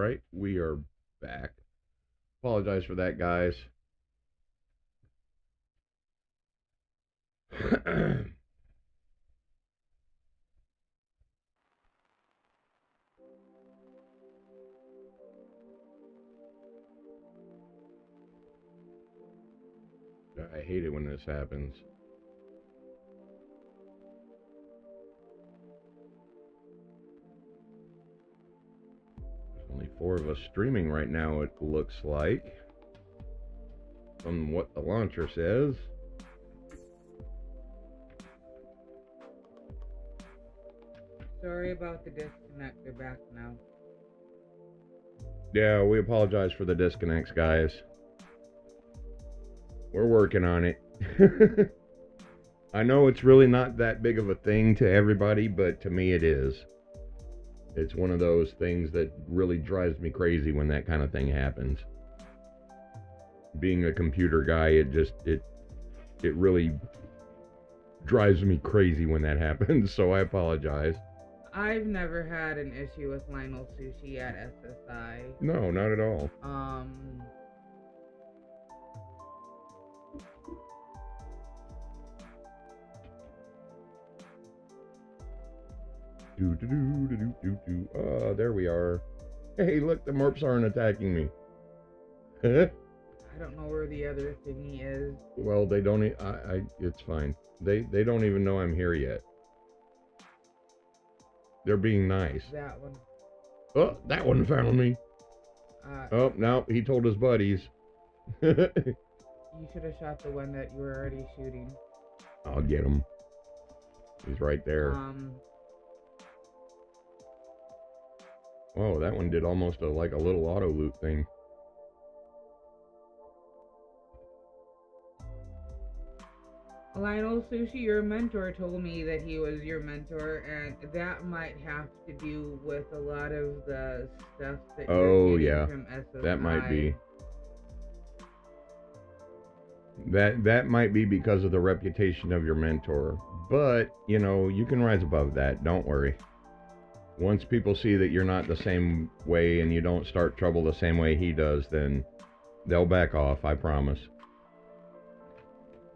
Alright, we are back. Apologize for that, guys. I hate it when this happens. There's only 4 of us streaming right now, it looks like. From what the launcher says. Sorry about the disconnect. They're back now. Yeah, we apologize for the disconnects, guys. We're working on it. I know it's really not that big of a thing to everybody, but to me it is. It's one of those things that really drives me crazy when that kind of thing happens. Being a computer guy, it really drives me crazy when that happens, so I apologize. I've never had an issue with Lionel Sushi at SSI. No, not at all. There we are. Hey, look, the Merps aren't attacking me. I don't know where the other thingy is. Well, they don't. It's fine. They don't even know I'm here yet. They're being nice. That one. Oh, that one found me. Oh, no, he told his buddies. You should have shot the one that you were already shooting. I'll get him. He's right there. Oh, that one did almost like a little auto loot thing. Lionel Sushi, your mentor, told me that he was your mentor, and that might have to do with a lot of the stuff that you're getting from SSI. That might be. That might be because of the reputation of your mentor. But, you know, you can rise above that. Don't worry. Once people see that you're not the same way and you don't start trouble the same way he does, then they'll back off, I promise.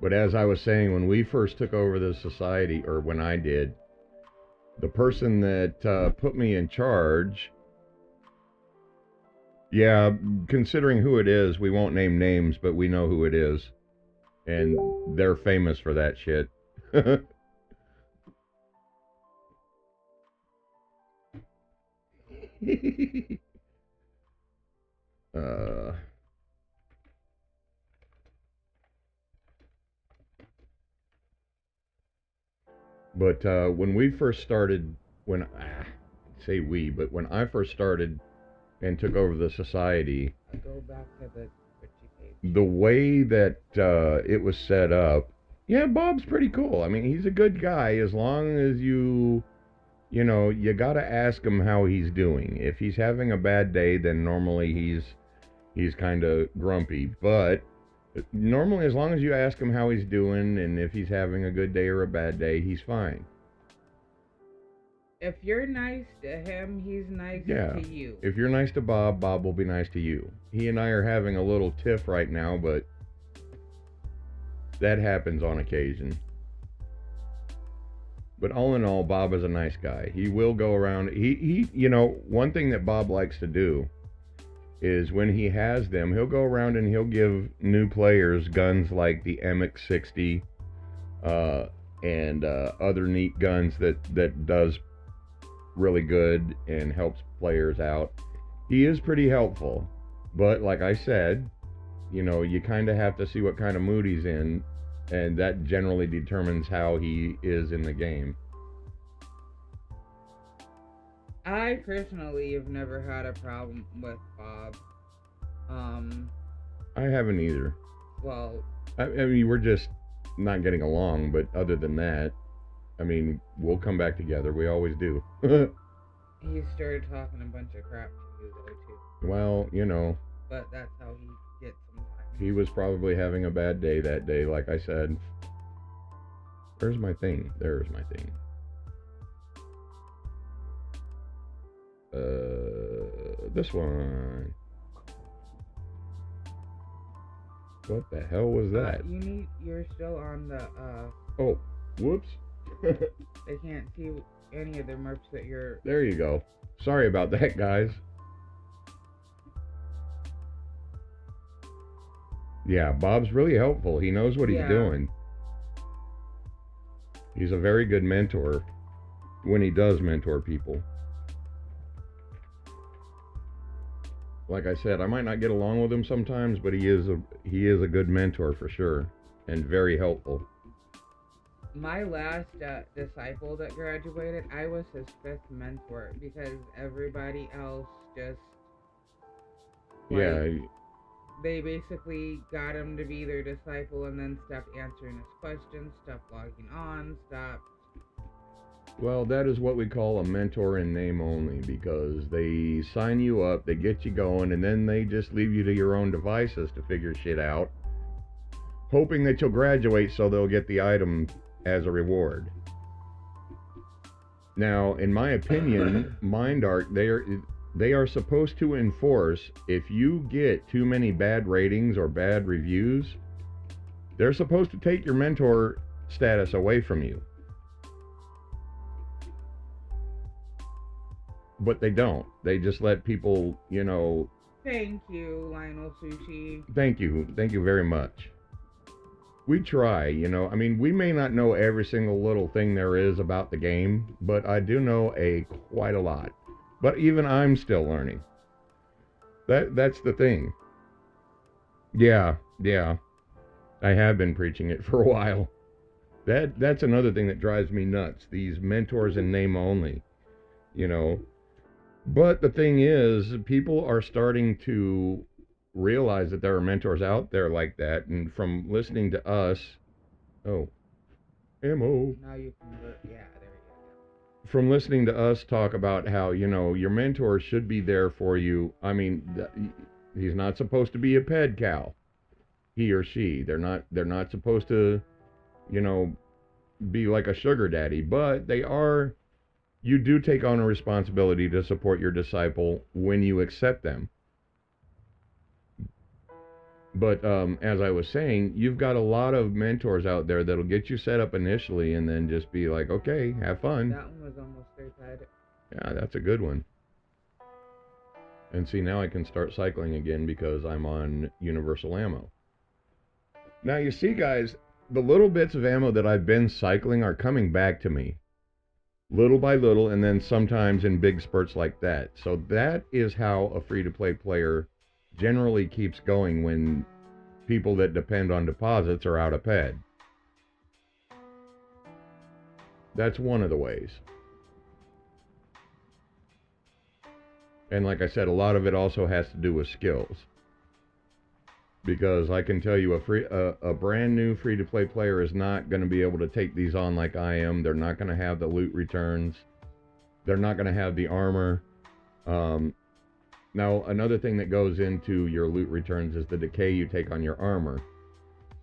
But as I was saying, when we first took over the society, or when I did, the person that put me in charge, yeah, considering who it is, we won't name names, but we know who it is. And they're famous for that shit. But when we first started, when I first started and took over the society, I'll go back to the page. The way that it was set up, yeah, Bob's pretty cool. I mean, he's a good guy as long as you know, you gotta ask him how he's doing. If he's having a bad day, then normally he's kind of grumpy. But normally, as long as you ask him how he's doing, and if he's having a good day or a bad day, he's fine. If you're nice to him, he's nice to you. If you're nice to Bob, Bob will be nice to you. He and I are having a little tiff right now, but that happens on occasion. But all in all, Bob is a nice guy. He will go around. He you know, one thing that Bob likes to do is when he has them, he'll go around and he'll give new players guns like the MX60 and other neat guns that does really good and helps players out. He is pretty helpful, but like I said, you know, you kind of have to see what kind of mood he's in, and that generally determines how he is in the game. I personally have never had a problem with Bob. I haven't either. Well, I mean, we're just not getting along, but other than that, I mean, we'll come back together. We always do. He started talking a bunch of crap to you, though, too. Well, you know. But that's how he gets sometimes. He was probably having a bad day that day, like I said. Where's my thing? There's my thing. this one. What the hell was that? You're still on the, Oh, whoops. They can't see any of the merch that you're... There you go. Sorry about that, guys. Yeah, Bob's really helpful. He knows what he's doing. He's a very good mentor when he does mentor people. Like I said, I might not get along with him sometimes, but he is a good mentor for sure, and very helpful. My last disciple that graduated, I was his 5th mentor because everybody else just... Yeah. They basically got him to be their disciple and then stopped answering his questions, stopped logging on, stopped... Well, that is what we call a mentor in name only, because they sign you up, they get you going, and then they just leave you to your own devices to figure shit out, hoping that you'll graduate so they'll get the item as a reward. Now, in my opinion, MindArt, they are supposed to enforce, if you get too many bad ratings or bad reviews, they're supposed to take your mentor status away from you. But they don't. They just let people, you know... Thank you, Lionel Sushi. Thank you. Thank you very much. We try, you know. I mean, we may not know every single little thing there is about the game, but I do know quite a lot. But even I'm still learning. That's the thing. Yeah. I have been preaching it for a while. That's another thing that drives me nuts. These mentors in name only, you know. But the thing is, people are starting to realize that there are mentors out there like that, and from listening to us... Oh. Ammo. Now you can... Yeah, there you go. From listening to us talk about how, you know, your mentor should be there for you. I mean, he's not supposed to be a ped cow. He or she. They're not supposed to, you know, be like a sugar daddy, but they are... You do take on a responsibility to support your disciple when you accept them. But as I was saying, you've got a lot of mentors out there that'll get you set up initially and then just be like, okay, have fun. That one was almost certified. Yeah, that's a good one. And see, now I can start cycling again because I'm on universal ammo. Now you see, guys, the little bits of ammo that I've been cycling are coming back to me. Little by little, and then sometimes in big spurts like that. So that is how a free-to-play player generally keeps going when people that depend on deposits are out of ped. That's one of the ways. And like I said, a lot of it also has to do with skills. Because I can tell you a brand new free-to-play player is not going to be able to take these on like I am. They're not going to have the loot returns. They're not going to have the armor. Now, another thing that goes into your loot returns is the decay you take on your armor.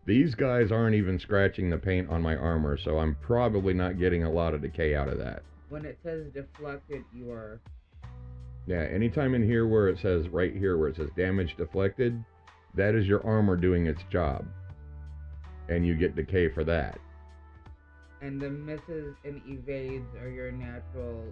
These guys aren't even scratching the paint on my armor, so I'm probably not getting a lot of decay out of that. When it says deflected, you are... Yeah, anytime in here where it says, right here where it says damage deflected, that is your armor doing its job. And you get decay for that. And the misses and evades are your natural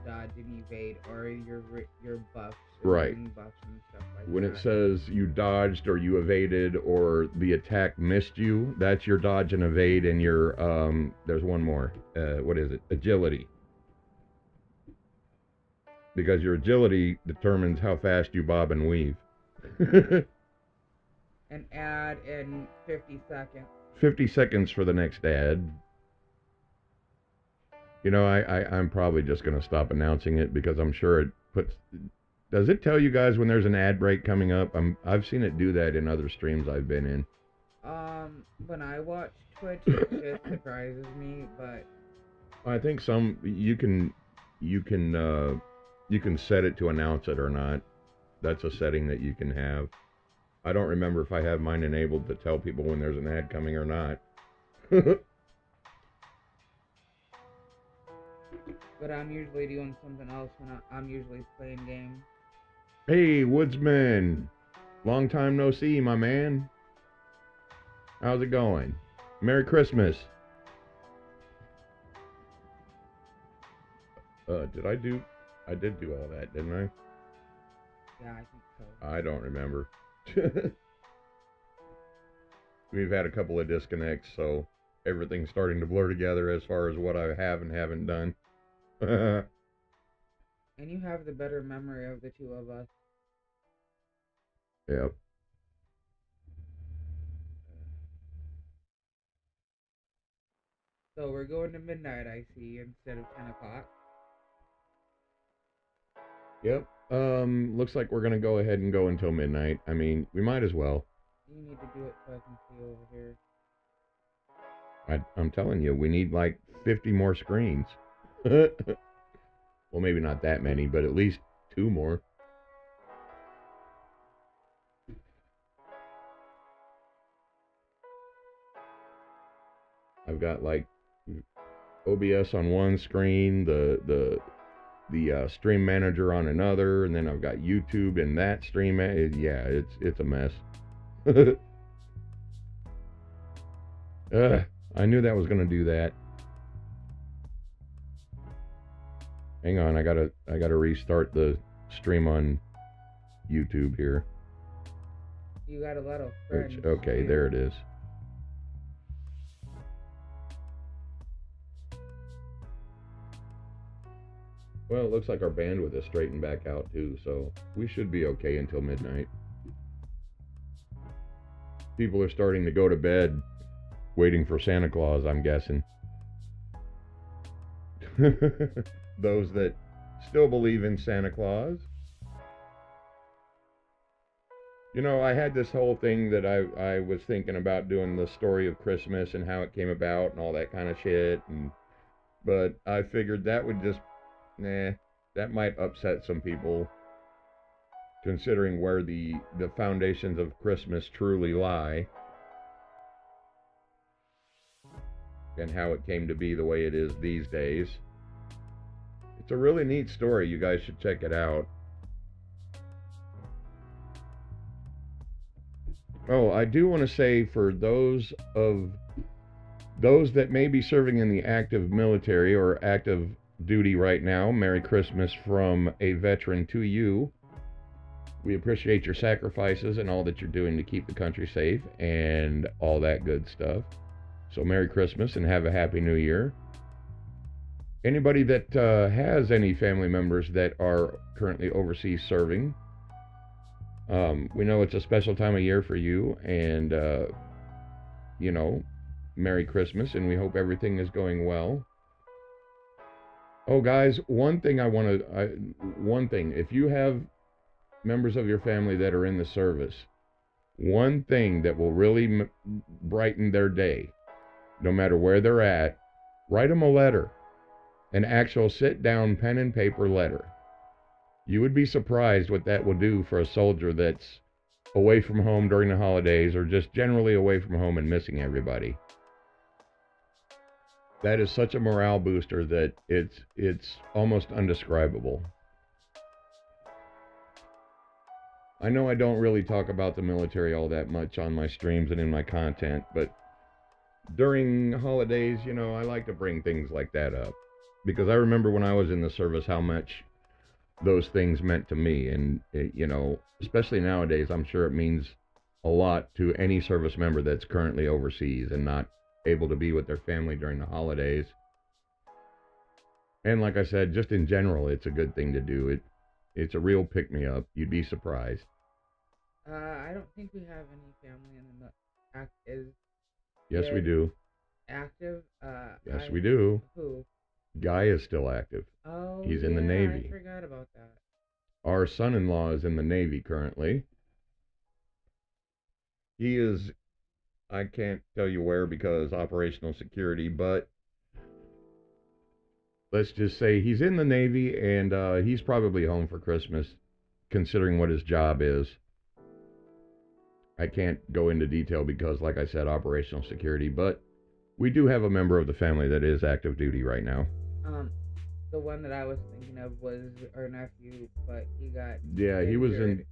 dodge and evade, or your buffs. Right. Buffs and stuff like when that. it says you dodged or you evaded or the attack missed you, that's your dodge and evade and your, there's one more. What is it? Agility. Because your agility determines how fast you bob and weave. And add in 50 seconds. 50 seconds for the next ad. You know, I'm probably just going to stop announcing it because I'm sure it puts... Does it tell you guys when there's an ad break coming up? I've seen it do that in other streams I've been in. When I watch Twitch, it just surprises me, but... I think you can set it to announce it or not. That's a setting that you can have. I don't remember if I have mine enabled to tell people when there's an ad coming or not. But I'm usually doing something else when I'm usually playing games. Hey, Woodsman. Long time no see, my man. How's it going? Merry Christmas. I did do all that, didn't I? Yeah, I think so. I don't remember. We've had a couple of disconnects, so everything's starting to blur together as far as what I have and haven't done. And you have the better memory of the two of us. Yep. So we're going to midnight, I see, instead of 10 o'clock. Yep. Looks like we're gonna go ahead and go until midnight. I mean, we might as well. You need to do it so I can see over here. I'm telling you, we need like 50 more screens. Well, maybe not that many, but at least 2 more. I've got like OBS on one screen, the stream manager on another, and then I've got YouTube in that stream. Yeah, it's a mess. I knew that was gonna do that. Hang on, I gotta restart the stream on YouTube here. You got a lot of friends. Okay, there it is. Well, it looks like our bandwidth is straightened back out too, so we should be okay until midnight. People are starting to go to bed waiting for Santa Claus, I'm guessing. Those that still believe in Santa Claus. You know, I had this whole thing that I was thinking about doing the story of Christmas and how it came about and all that kind of shit, but I figured that would just that might upset some people, considering where the foundations of Christmas truly lie, and how it came to be the way it is these days. It's a really neat story. You guys should check it out. Oh, I do want to say, for those that may be serving in the active military or active duty right now, Merry Christmas from a veteran to you. We appreciate your sacrifices and all that you're doing to keep the country safe and all that good stuff. So Merry Christmas and have a Happy New Year. Anybody that has any family members that are currently overseas serving, we know it's a special time of year for you, and Merry Christmas, and we hope everything is going well. Oh, guys, one thing, if you have members of your family that are in the service, one thing that will really brighten their day, no matter where they're at, write them a letter, an actual sit-down pen and paper letter. You would be surprised what that will do for a soldier that's away from home during the holidays, or just generally away from home and missing everybody. That is such a morale booster that it's almost undescribable. I know I don't really talk about the military all that much on my streams and in my content, but during holidays, I like to bring things like that up, because I remember when I was in the service how much those things meant to me, and especially nowadays, I'm sure it means a lot to any service member that's currently overseas and not able to be with their family during the holidays. And like I said, just in general, it's a good thing to do. It's a real pick-me-up. You'd be surprised. I don't think we have any family in the active. Yes, we do. Active? Yes, we do. Who? Guy is still active. Oh, he's in the Navy. I forgot about that. Our son-in-law is in the Navy currently. He is, I can't tell you where because operational security, but let's just say he's in the Navy, and he's probably home for Christmas, considering what his job is. I can't go into detail because, like I said, operational security, but we do have a member of the family that is active duty right now. The one that I was thinking of was our nephew, but he got Yeah, he was injured.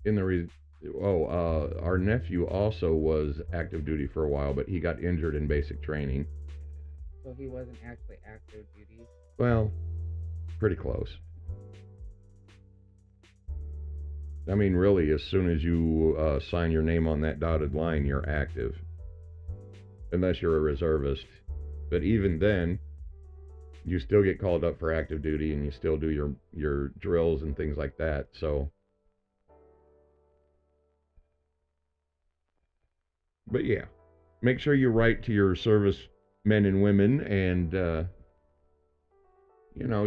in the our nephew also was active duty for a while, but he got injured in basic training. So he wasn't actually active duty. Well, pretty close. I mean, really, as soon as you sign your name on that dotted line, you're active. Unless you're a reservist. But even then, you still get called up for active duty and you still do your drills and things like that. So, but yeah, make sure you write to your service men and women and,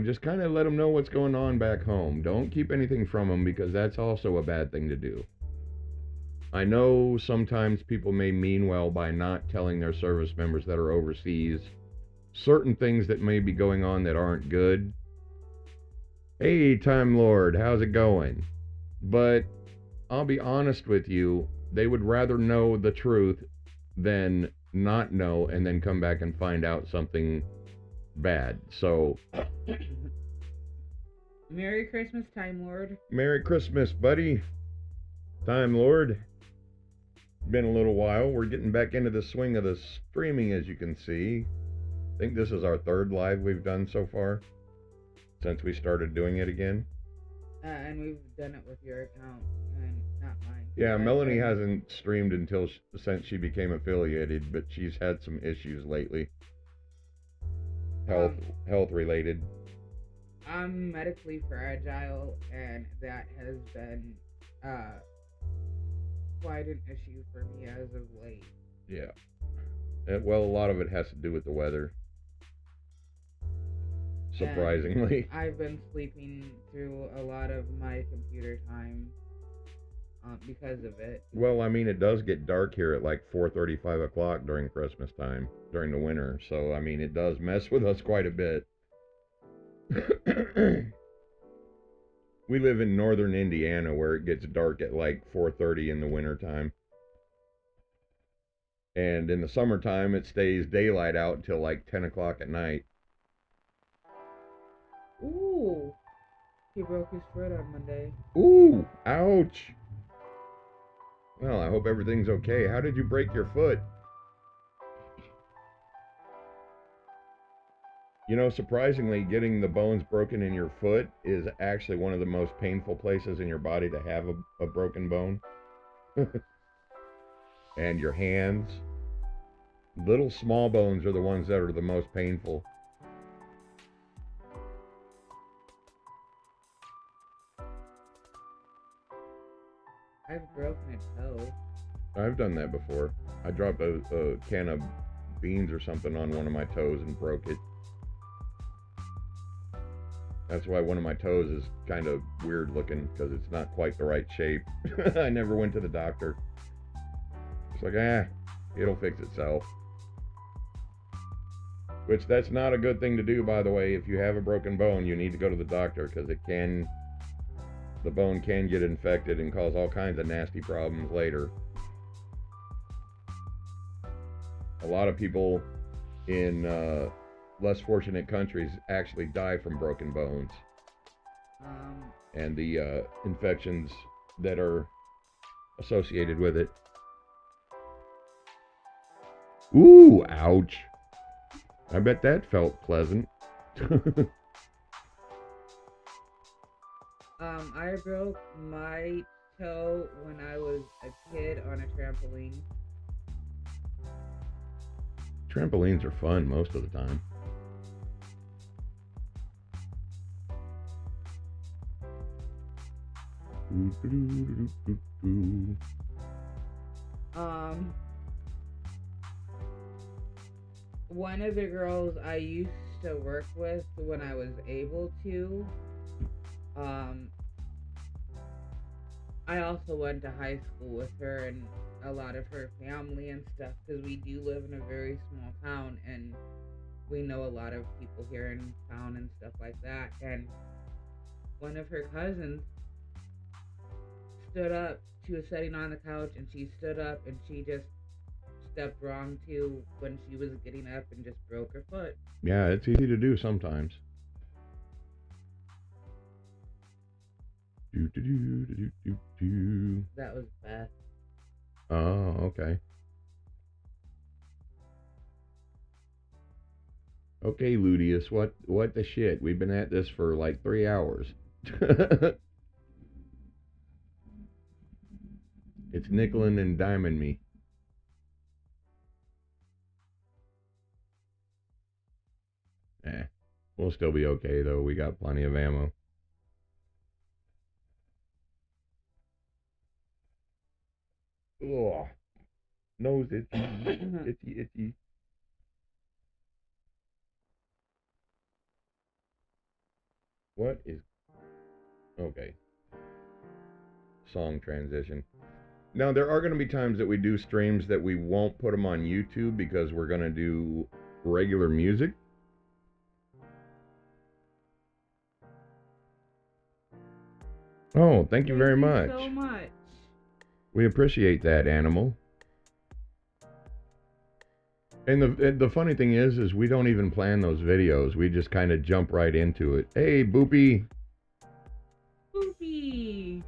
just kind of let them know what's going on back home. Don't keep anything from them because that's also a bad thing to do. I know sometimes people may mean well by not telling their service members that are overseas certain things that may be going on that aren't good. Hey, Time Lord, how's it going? But I'll be honest with you, they would rather know the truth than not know and then come back and find out something bad. So, Merry Christmas, Time Lord. Merry Christmas, buddy. Time Lord. Been a little while. We're getting back into the swing of the streaming, as you can see. I think this is our third live we've done so far since we started doing it again. And we've done it with your account and not mine. Yeah, Melanie hasn't streamed since she became affiliated, but she's had some issues lately. Health related. I'm medically fragile, and that has been quite an issue for me as of late. Yeah. Well, a lot of it has to do with the weather. Surprisingly. And I've been sleeping through a lot of my computer time because of it. Well, I mean, it does get dark here at like 4:30, 5 o'clock during Christmas time, during the winter. So, I mean, it does mess with us quite a bit. We live in northern Indiana where it gets dark at like 4:30 in the wintertime. And in the summertime, it stays daylight out until like 10 o'clock at night. Ooh. He broke his foot on Monday. Ooh, ouch. Well, I hope everything's okay. How did you break your foot? You know, surprisingly, getting the bones broken in your foot is actually one of the most painful places in your body to have a broken bone. And your hands. Little small bones are the ones that are the most painful. I've broken a toe. I've done that before. I dropped a can of beans or something on one of my toes and broke it. That's why one of my toes is kind of weird looking, because it's not quite the right shape. I never went to the doctor. It's like, it'll fix itself. Which, that's not a good thing to do, by the way. If you have a broken bone, you need to go to the doctor, because the bone can get infected and cause all kinds of nasty problems later. A lot of people in less fortunate countries actually die from broken bones. And the infections that are associated with it. Ooh, ouch. I bet that felt pleasant. I broke my toe when I was a kid on a trampoline. Trampolines are fun most of the time. One of the girls I used to work with when I was able to, I also went to high school with her and a lot of her family and stuff, because we do live in a very small town and we know a lot of people here in town and stuff like that. And one of her cousins stood up. She was sitting on the couch and she stood up and she just stepped wrong too when she was getting up and just broke her foot. Yeah, it's easy to do sometimes. Do, do, do, do, do, do. That was Beth. Oh, okay. Okay, Ludius, what the shit? We've been at this for like 3 hours. It's nickelin' and diming me. We'll still be okay though. We got plenty of ammo. Ugh. Nose itchy, itchy, itchy. What is... Okay. Song transition. Now, there are going to be times that we do streams that we won't put them on YouTube because we're going to do regular music. Oh, thank you very much. Thank you so much. We appreciate that, Animal. And the funny thing is we don't even plan those videos. We just kind of jump right into it. Hey, Boopy. Boopy.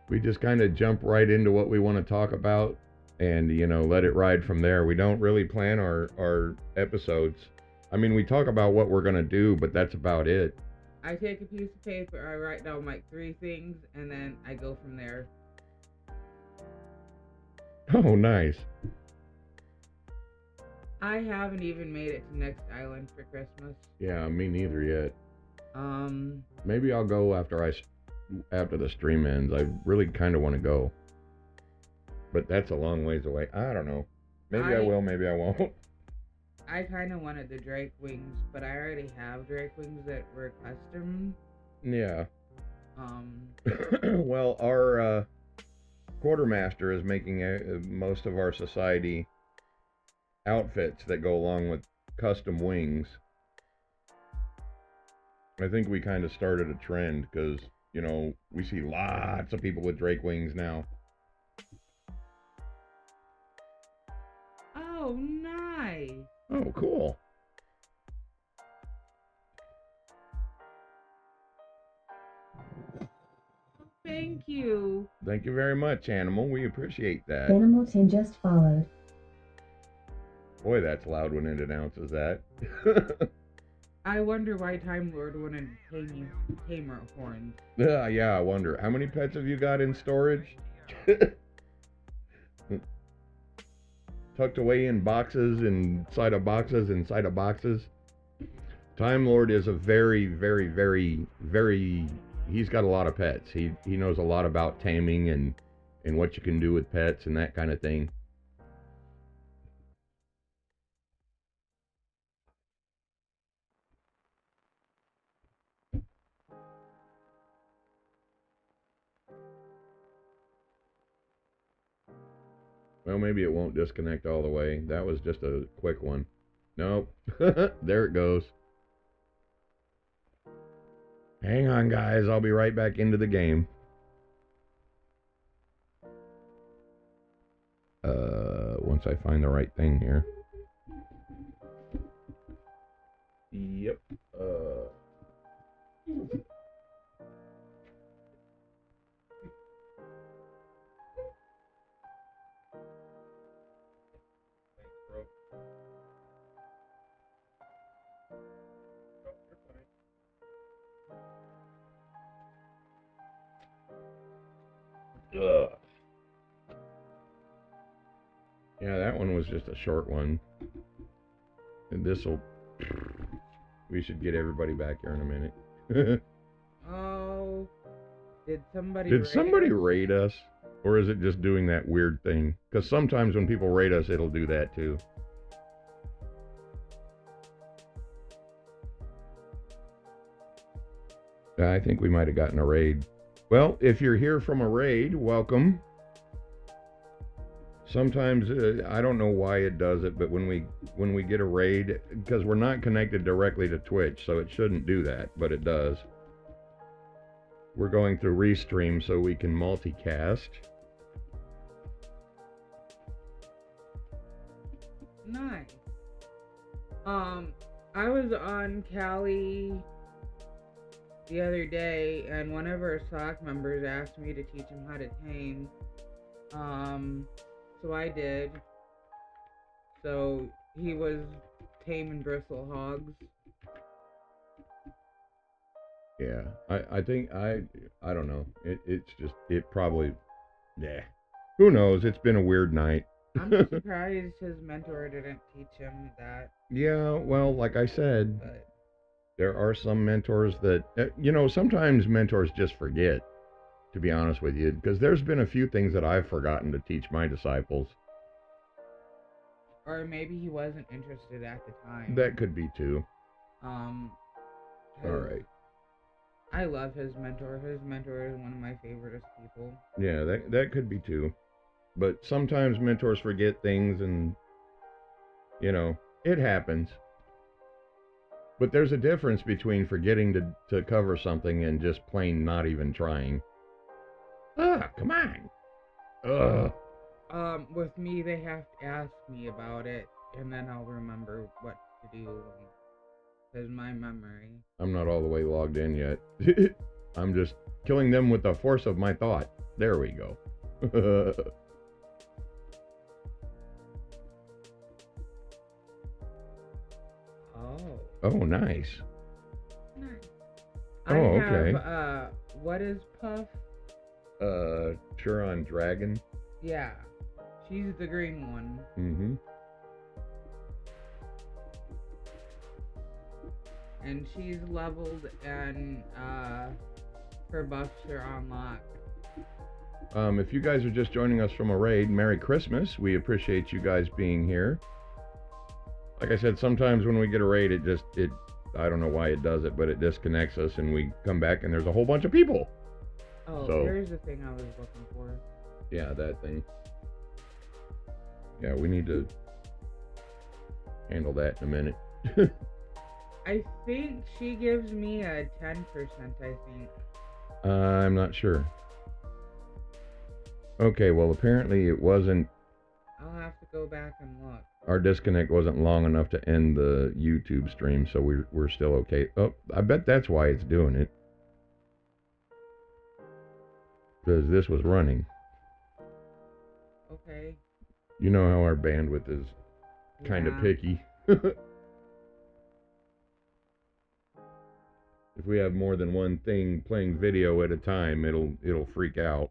We just kind of jump right into what we want to talk about and, you know, let it ride from there. We don't really plan our episodes. I mean, we talk about what we're going to do, but that's about it. I take a piece of paper, I write down like 3 things, and then I go from there. Oh, nice. I haven't even made it to Next Island for Christmas. Yeah, me neither yet. Maybe I'll go after the stream ends. I really kind of want to go. But that's a long ways away. I don't know. Maybe I will, maybe I won't. I kind of wanted the Drake wings, but I already have Drake wings that were custom. Yeah. Well, our quartermaster is making most of our society outfits that go along with custom wings. I think we kind of started a trend because, you know, we see lots of people with Drake wings now. Oh, nice. Oh, cool. Thank you. Thank you very much, Animal. We appreciate that. Animal Tin just followed. Boy, that's loud when it announces that. I wonder why Time Lord wanted tamer horns. Yeah, I wonder. How many pets have you got in storage? Tucked away in boxes, inside of boxes, inside of boxes. Time Lord is a very, very, very, very... He's got a lot of pets. He knows a lot about taming and what you can do with pets and that kind of thing. Well, maybe it won't disconnect all the way. That was just a quick one. Nope. There it goes. Hang on, guys. I'll be right back into the game. Once I find the right thing here. Yep. Ugh. Yeah, that one was just a short one. And this'll... We should get everybody back here in a minute. Oh, did somebody raid us? Or is it just doing that weird thing? Because sometimes when people raid us, it'll do that too. I think we might have gotten a raid. Well, if you're here from a raid, welcome. Sometimes, I don't know why it does it, but when we get a raid, because we're not connected directly to Twitch, so it shouldn't do that, but it does. We're going through Restream so we can multicast. Nice. I was on Cali the other day, and one of our SOC members asked me to teach him how to tame. So I did. So he was taming bristle hogs. Yeah, I think I don't know. It's just it probably yeah. Who knows? It's been a weird night. I'm surprised his mentor didn't teach him that. Yeah, well, like I said, But there are some mentors that sometimes mentors just forget. To be honest with you, because there's been a few things that I've forgotten to teach my disciples. or maybe he wasn't interested at the time. That could be too. All 'Cause right. I love his mentor. His mentor is one of my favoriteest people. Yeah, that could be too. But sometimes mentors forget things, and it happens. But there's a difference between forgetting to cover something and just plain not even trying. Come on. With me, they have to ask me about it, and then I'll remember what to do. Because my memory. I'm not all the way logged in yet. I'm just killing them with the force of my thought. There we go. Oh, nice. Nice. Oh, okay. What is Puff? Churon Dragon. Yeah. She's the green one. Mm-hmm. And she's leveled, and her buffs are unlocked. If you guys are just joining us from a raid, Merry Christmas. We appreciate you guys being here. Like I said, sometimes when we get a raid, I don't know why it does it, but it disconnects us, and we come back and there's a whole bunch of people. Oh, so, here's the thing I was looking for. Yeah, that thing. Yeah, we need to handle that in a minute. I think she gives me a 10%, I think. I'm not sure. Okay, well, apparently it wasn't. I'll have to go back and look. Our disconnect wasn't long enough to end the YouTube stream, so we're still okay. Oh, I bet that's why it's doing it. Because this was running. Okay. You know how our bandwidth is kind of picky. If we have more than one thing playing video at a time, it'll freak out.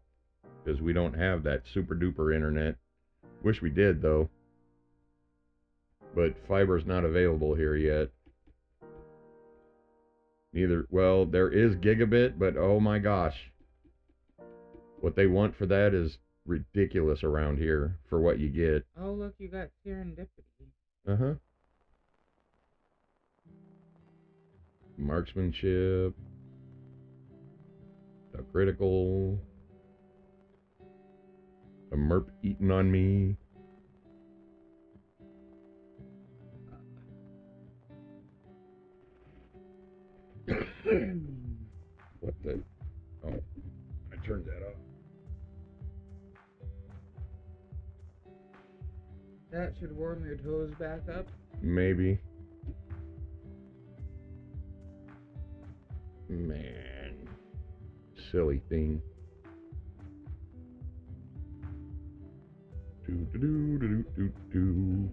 Because we don't have that super duper internet. Wish we did, though. But fiber's not available here yet. Well, there is gigabit, but oh my gosh. What they want for that is ridiculous around here for what you get. Oh, look, you got serendipity. Uh-huh. Marksmanship. A critical. A merp eating on me. What the? Oh, I turned that off. That should warm your toes back up. Maybe. Man. Silly thing. Do do do do do do.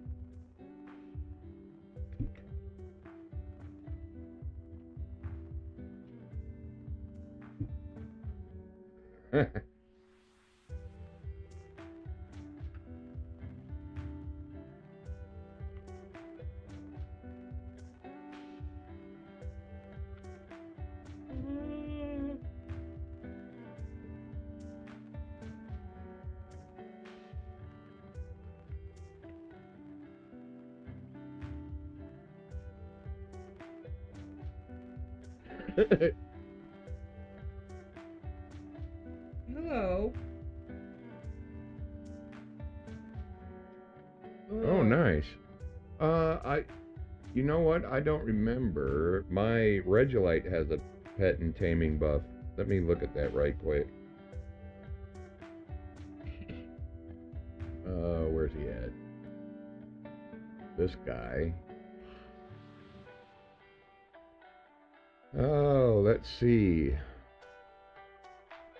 Hello. Oh, nice. You know what? I don't remember. My Regilite has a pet and taming buff. Let me look at that right quick. Where's he at? This guy. Oh, Let's see.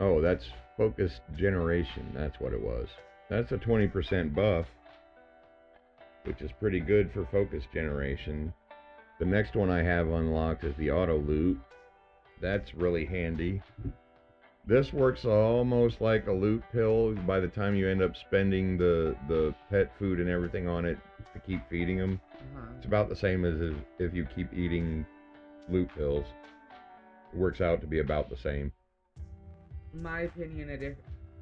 Oh, that's focus generation. That's what it was. That's a 20% buff, which is pretty good for focus generation. The next one I have unlocked is the auto loot. That's really handy. This works almost like a loot pill by the time you end up spending the pet food and everything on it to keep feeding them. It's about the same as if you keep eating loot pills. It works out to be about the same. My opinion, it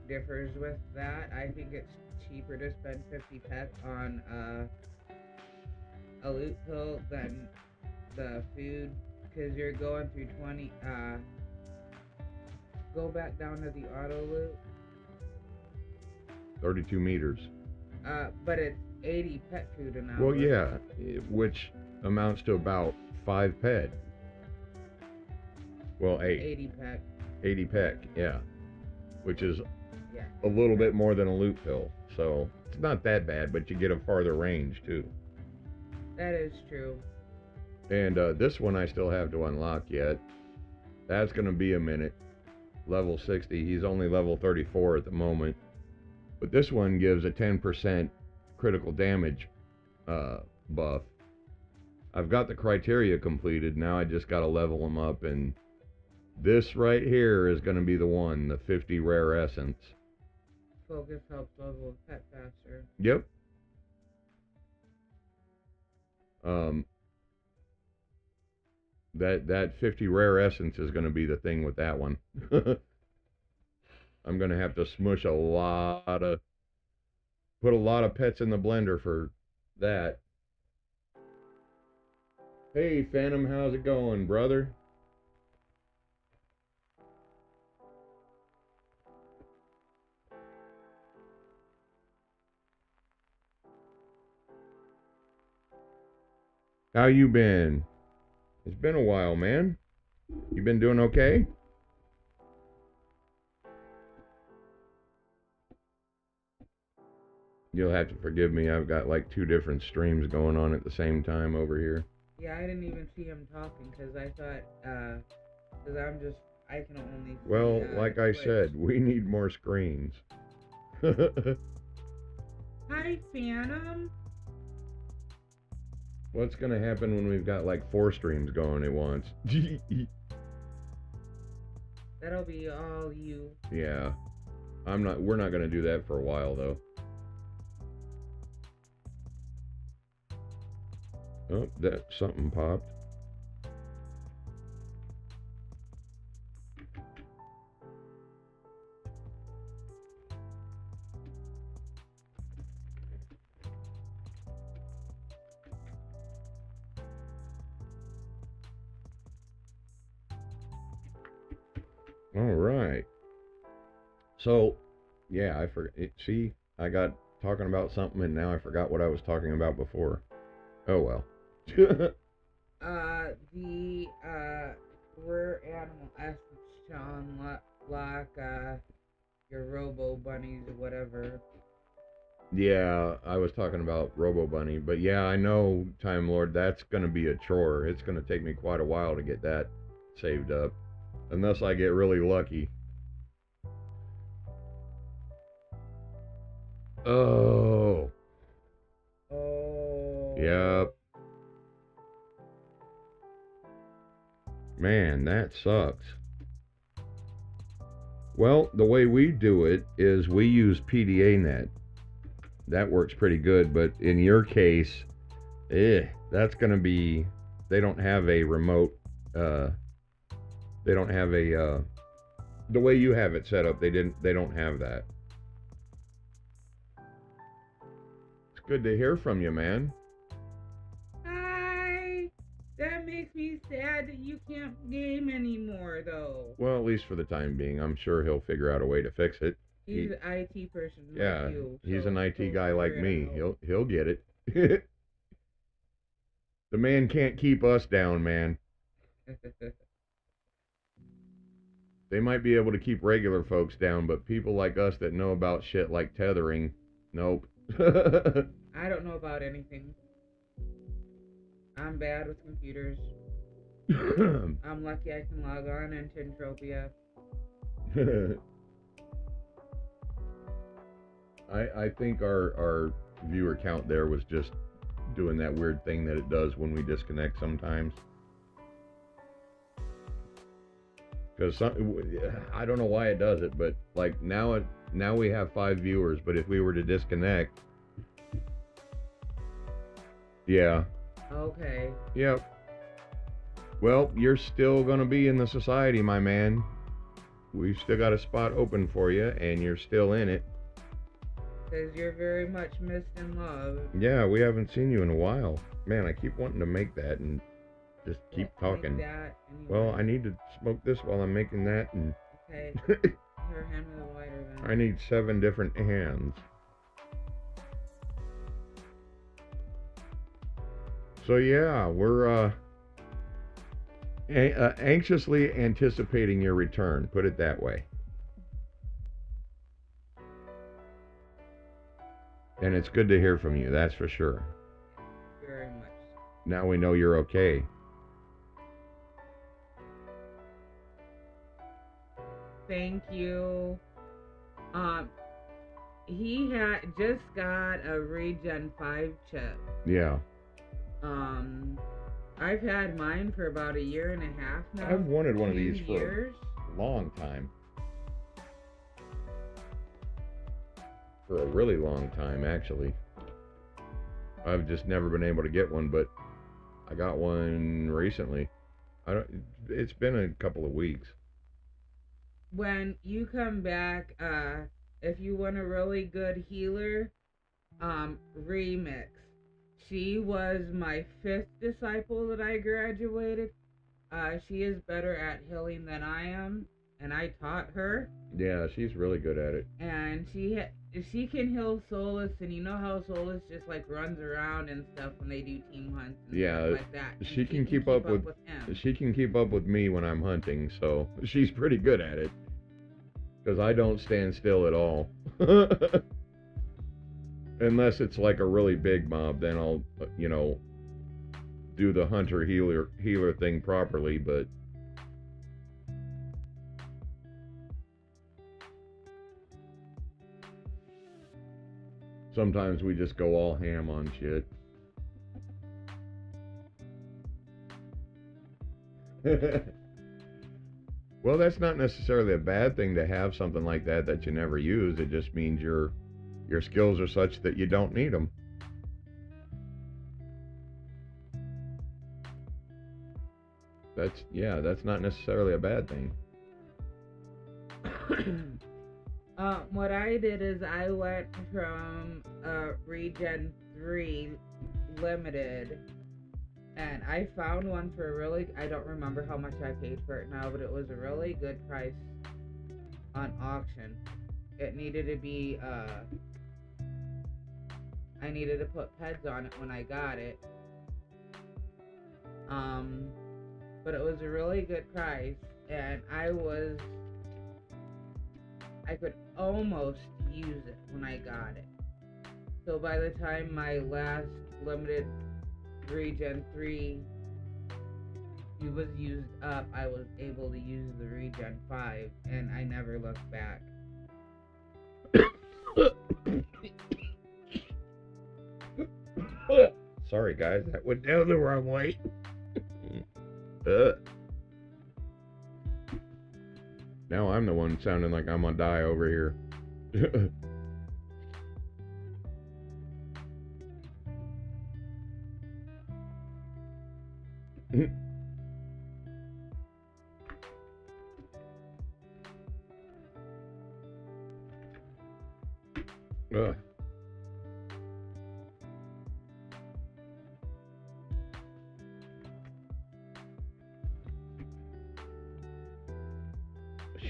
differs with that. I think it's cheaper to spend 50 pets on a loot pill than the food, because you're going through 20. Go back down to the auto loot. 32 meters. But it's 80 pet food an hour. Well, yeah, which amounts to about 5 pet. Well, 8. 80 pet. 80 pet, yeah. Which is a little bit more than a loot pill. So it's not that bad, but you get a farther range too. That is true. And this one I still have to unlock yet. That's going to be a minute. Level 60. He's only level 34 at the moment. But this one gives a 10% critical damage buff. I've got the criteria completed. Now I just got to level them up. And this right here is going to be the one. The 50 rare essence. Focus helps level a pet faster. Yep. That 50 rare essence is going to be the thing with that one. I'm going to have to put a lot of pets in the blender for that. Hey, Phantom, how's it going, brother? How you been? It's been a while, man. You been doing okay? You'll have to forgive me. I've got like 2 different streams going on at the same time over here. Yeah, I didn't even see him talking because I thought, because I can only see, well, like I Twitch. said, we need more screens. Hi, Phantom. What's gonna happen when we've got like 4 streams going at once? That'll be all you. Yeah. We're not gonna do that for a while though. Oh, something popped. All right. So, yeah, I forgot. See, I got talking about something and now I forgot what I was talking about before. Oh well. The rare animal essence to unlock your Robo Bunnies or whatever. Yeah, I was talking about Robo Bunny, but yeah, I know, Time Lord, that's gonna be a chore. It's gonna take me quite a while to get that saved up, unless I get really lucky. Oh. Yep. Man, that sucks. Well, the way we do it is we use PDA net. That works pretty good, but in your case, that's going to be, they don't have a remote, they don't have a, the way you have it set up, they don't have that. It's good to hear from you, man. Hi! That makes me sad that you can't game anymore, though. Well, at least for the time being. I'm sure he'll figure out a way to fix it. He's an IT person yeah, like you. He's so an IT guy like me. out. He'll get it. The man can't keep us down, man. They might be able to keep regular folks down, but people like us that know about shit like tethering, nope. I don't know about anything. I'm bad with computers. I'm lucky I can log on into Entropia. I think our viewer count there was just doing that weird thing that it does when we disconnect sometimes. Because I don't know why it does it, but like now we have 5 viewers, but if we were to disconnect, yeah, Okay. yep. Well, you're still gonna be in the society, my man. We've still got a spot open for you, and you're still in it. Because you're very much missed and loved. Yeah, we haven't seen you in a while. Man, I keep wanting to make that and just keep talking. Make that anyway. Well, I need to smoke this while I'm making that, and okay. Here, hand me the lighter then. I need 7 different hands. So yeah, we're anxiously anticipating your return. Put it that way. And it's good to hear from you, that's for sure. Very much. Now we know you're okay. Thank you. He had just got a Regen 5 chip. Yeah. I've had mine for about 1.5 years now. I've wanted one of these for years. a long time. For a really long time, actually. I've just never been able to get one, but I got one recently. It's been a couple of weeks. When you come back, if you want a really good healer, Remix. She was my 5th disciple that I graduated. She is better at healing than I am, and I taught her. Yeah, she's really good at it. And she can heal Solis, and you know how Solis just like runs around and stuff when they do team hunts and stuff like that. And she can keep up with him. She can keep up with me when I'm hunting, so she's pretty good at it. Because I don't stand still at all. Unless it's like a really big mob, then I'll, do the hunter healer thing properly, but sometimes we just go all ham on shit. Well, that's not necessarily a bad thing to have something like that you never use. It just means your skills are such that you don't need them. That's not necessarily a bad thing. What I did is I went from Regen 3 Limited, and I found one for I don't remember how much I paid for it now, but it was a really good price on auction. It needed to be, I needed to put PEDs on it when I got it. But it was a really good price, and I could almost use it when I got it. So by the time my last limited Regen 3 was used up, I was able to use the Regen 5, and I never looked back. Sorry guys, that went down the wrong way. Now I'm the one sounding like I'm gonna die over here.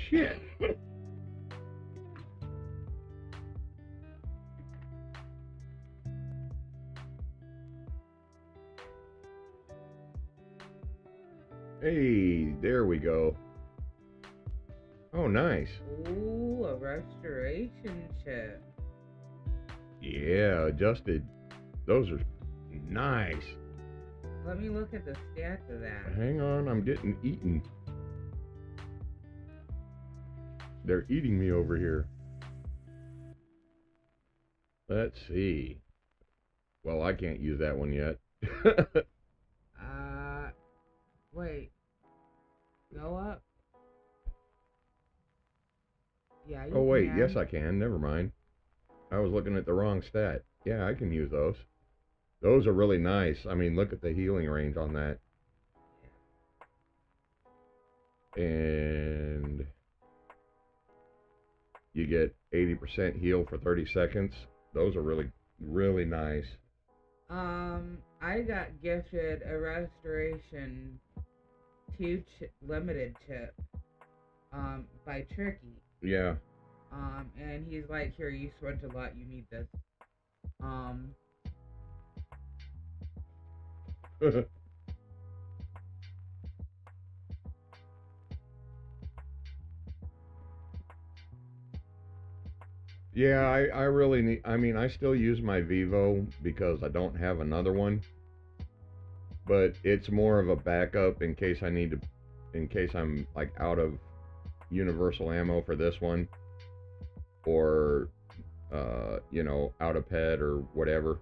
Shit. Hey, there we go. Oh, nice. Ooh, a restoration chip. Yeah, adjusted. Those are nice. Let me look at the stats of that. Hang on, I'm getting eaten. They're eating me over here. Let's see. Well, I can't use that one yet. Wait. Go up. Yeah, you Oh, wait. can. Yes, I can. Never mind. I was looking at the wrong stat. Yeah, I can use those. Those are really nice. I mean, look at the healing range on that. And you get 80% heal for 30 seconds. Those are really, really nice. I got gifted a restoration 2 limited chip, by Turkey. Yeah. And he's like, here, you spent a lot, you need this. Yeah, I really need, I mean, I still use my Vivo because I don't have another one, but it's more of a backup in case I need to, in case I'm like out of universal ammo for this one, or, you know, out of pet or whatever.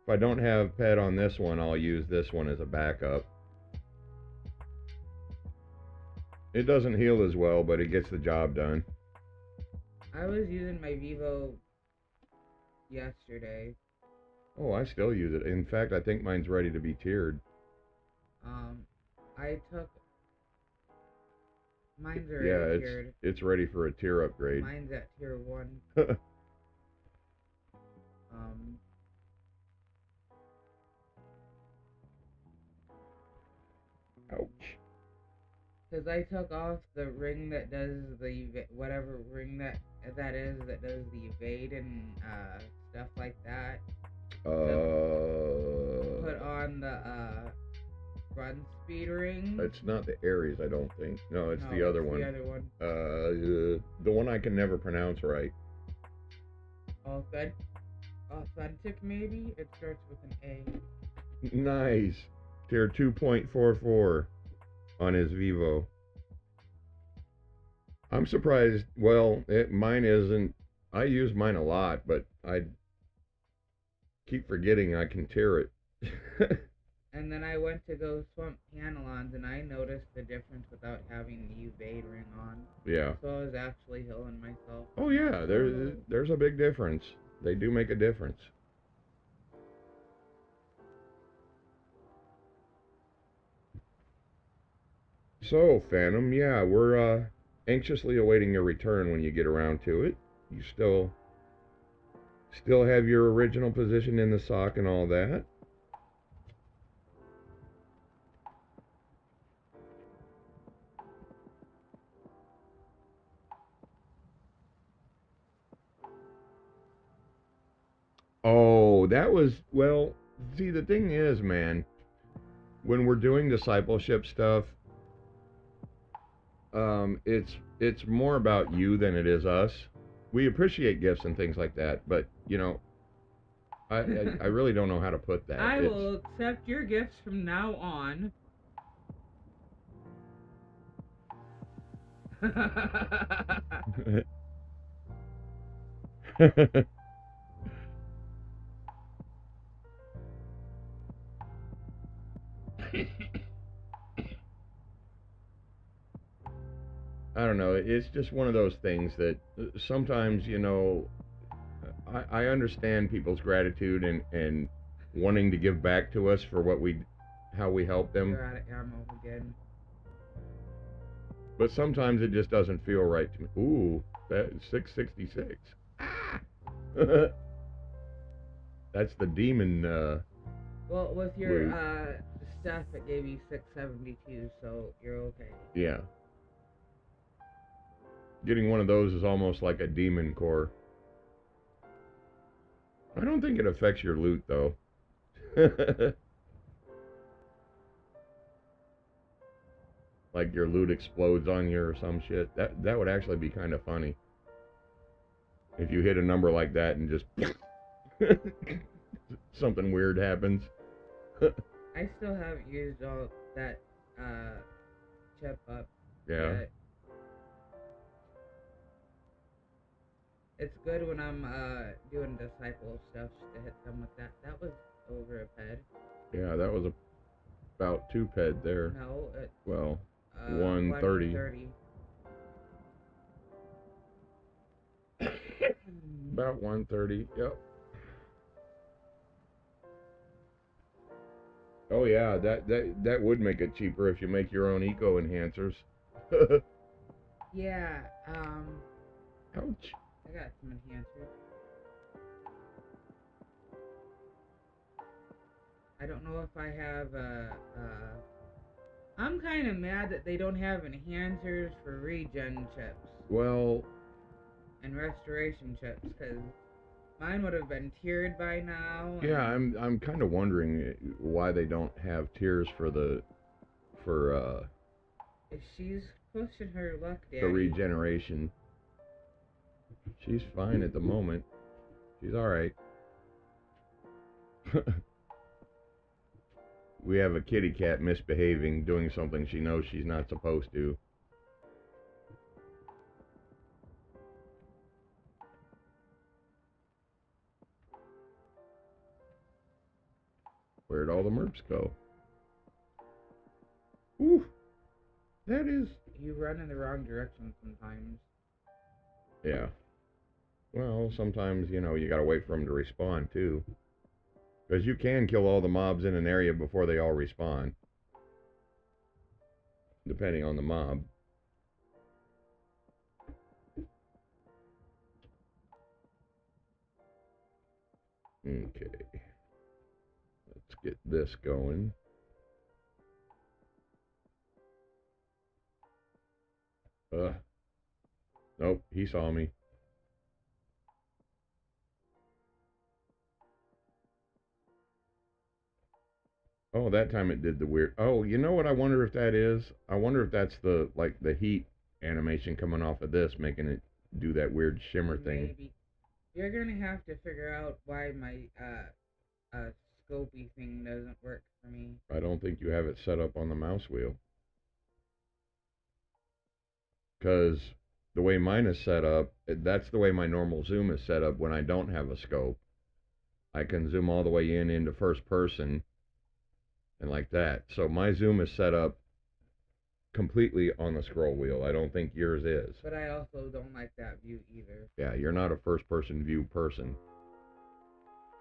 If I don't have pet on this one, I'll use this one as a backup. It doesn't heal as well, but it gets the job done. I was using my Vivo yesterday. Oh, I still use it. In fact, I think mine's ready to be tiered. I took mine's already Yeah, tiered. it's ready for a tier upgrade. Mine's at tier 1. Ouch. Because I took off the ring that does the whatever ring that is that does the evade and stuff like that. Put on the run speed ring. It's not the Ares, I don't think. No, it's the other one. The other one. The one I can never pronounce right. Authentic, maybe? It starts with an A. Nice. Tier 2.44 on his Vivo. I'm surprised. Well, mine isn't. I use mine a lot, but I keep forgetting I can tier it. And then I went to go swamp Panelons, and I noticed the difference without having the evade ring on. Yeah. So I was actually healing myself. Oh yeah, there's a big difference. They do make a difference. So, Phantom, yeah, we're anxiously awaiting your return when you get around to it. You still have your original position in the sock and all that. Oh, that was, well, see, the thing is, man, when we're doing discipleship stuff, it's more about you than it is us. We appreciate gifts and things like that, but you know, I really don't know how to put that. I will accept your gifts from now on. I don't know. It's just one of those things that sometimes, you know, I understand people's gratitude and wanting to give back to us for how we help them. You're out of ammo again. But sometimes it just doesn't feel right to me. Ooh, that 666. Ah! That's the demon. Well, with your stuff, it gave you 672, so you're okay. Yeah. Getting one of those is almost like a demon core. I don't think it affects your loot, though. Like your loot explodes on you or some shit. That would actually be kind of funny. If you hit a number like that and just something weird happens. I still haven't used all that chip up Yeah. yet. It's good when I'm doing disciple stuff to hit them with that. That was over a ped. Yeah, that was about 2 ped there. No, it's Well, 130. 130. About 130. Yep. Oh yeah, that would make it cheaper if you make your own eco enhancers. Yeah. Ouch. I got some enhancers. I don't know if I have I'm kind of mad that they don't have enhancers for regen chips. Well, and restoration chips, because mine would have been tiered by now. Yeah, I'm kind of wondering why they don't have tiers for If she's pushing her luck, Daddy. the regeneration. She's fine at the moment. She's all right. We have a kitty cat misbehaving, doing something she knows she's not supposed to. Where'd all the merps go? Ooh, that is... You run in the wrong direction sometimes. Yeah. Well, sometimes, you gotta wait for them to respawn, too. Because you can kill all the mobs in an area before they all respawn. Depending on the mob. Okay. Let's get this going. Nope, he saw me. Oh, that time it did the weird... Oh, you know what I wonder if that is? I wonder if that's the heat animation coming off of this, making it do that weird shimmer thing. Maybe. You're gonna have to figure out why my scopy thing doesn't work for me. I don't think you have it set up on the mouse wheel. Because the way mine is set up, that's the way my normal zoom is set up when I don't have a scope. I can zoom all the way into first person and like that. So my zoom is set up completely on the scroll wheel. I don't think yours is. But I also don't like that view either. Yeah, you're not a first person view person.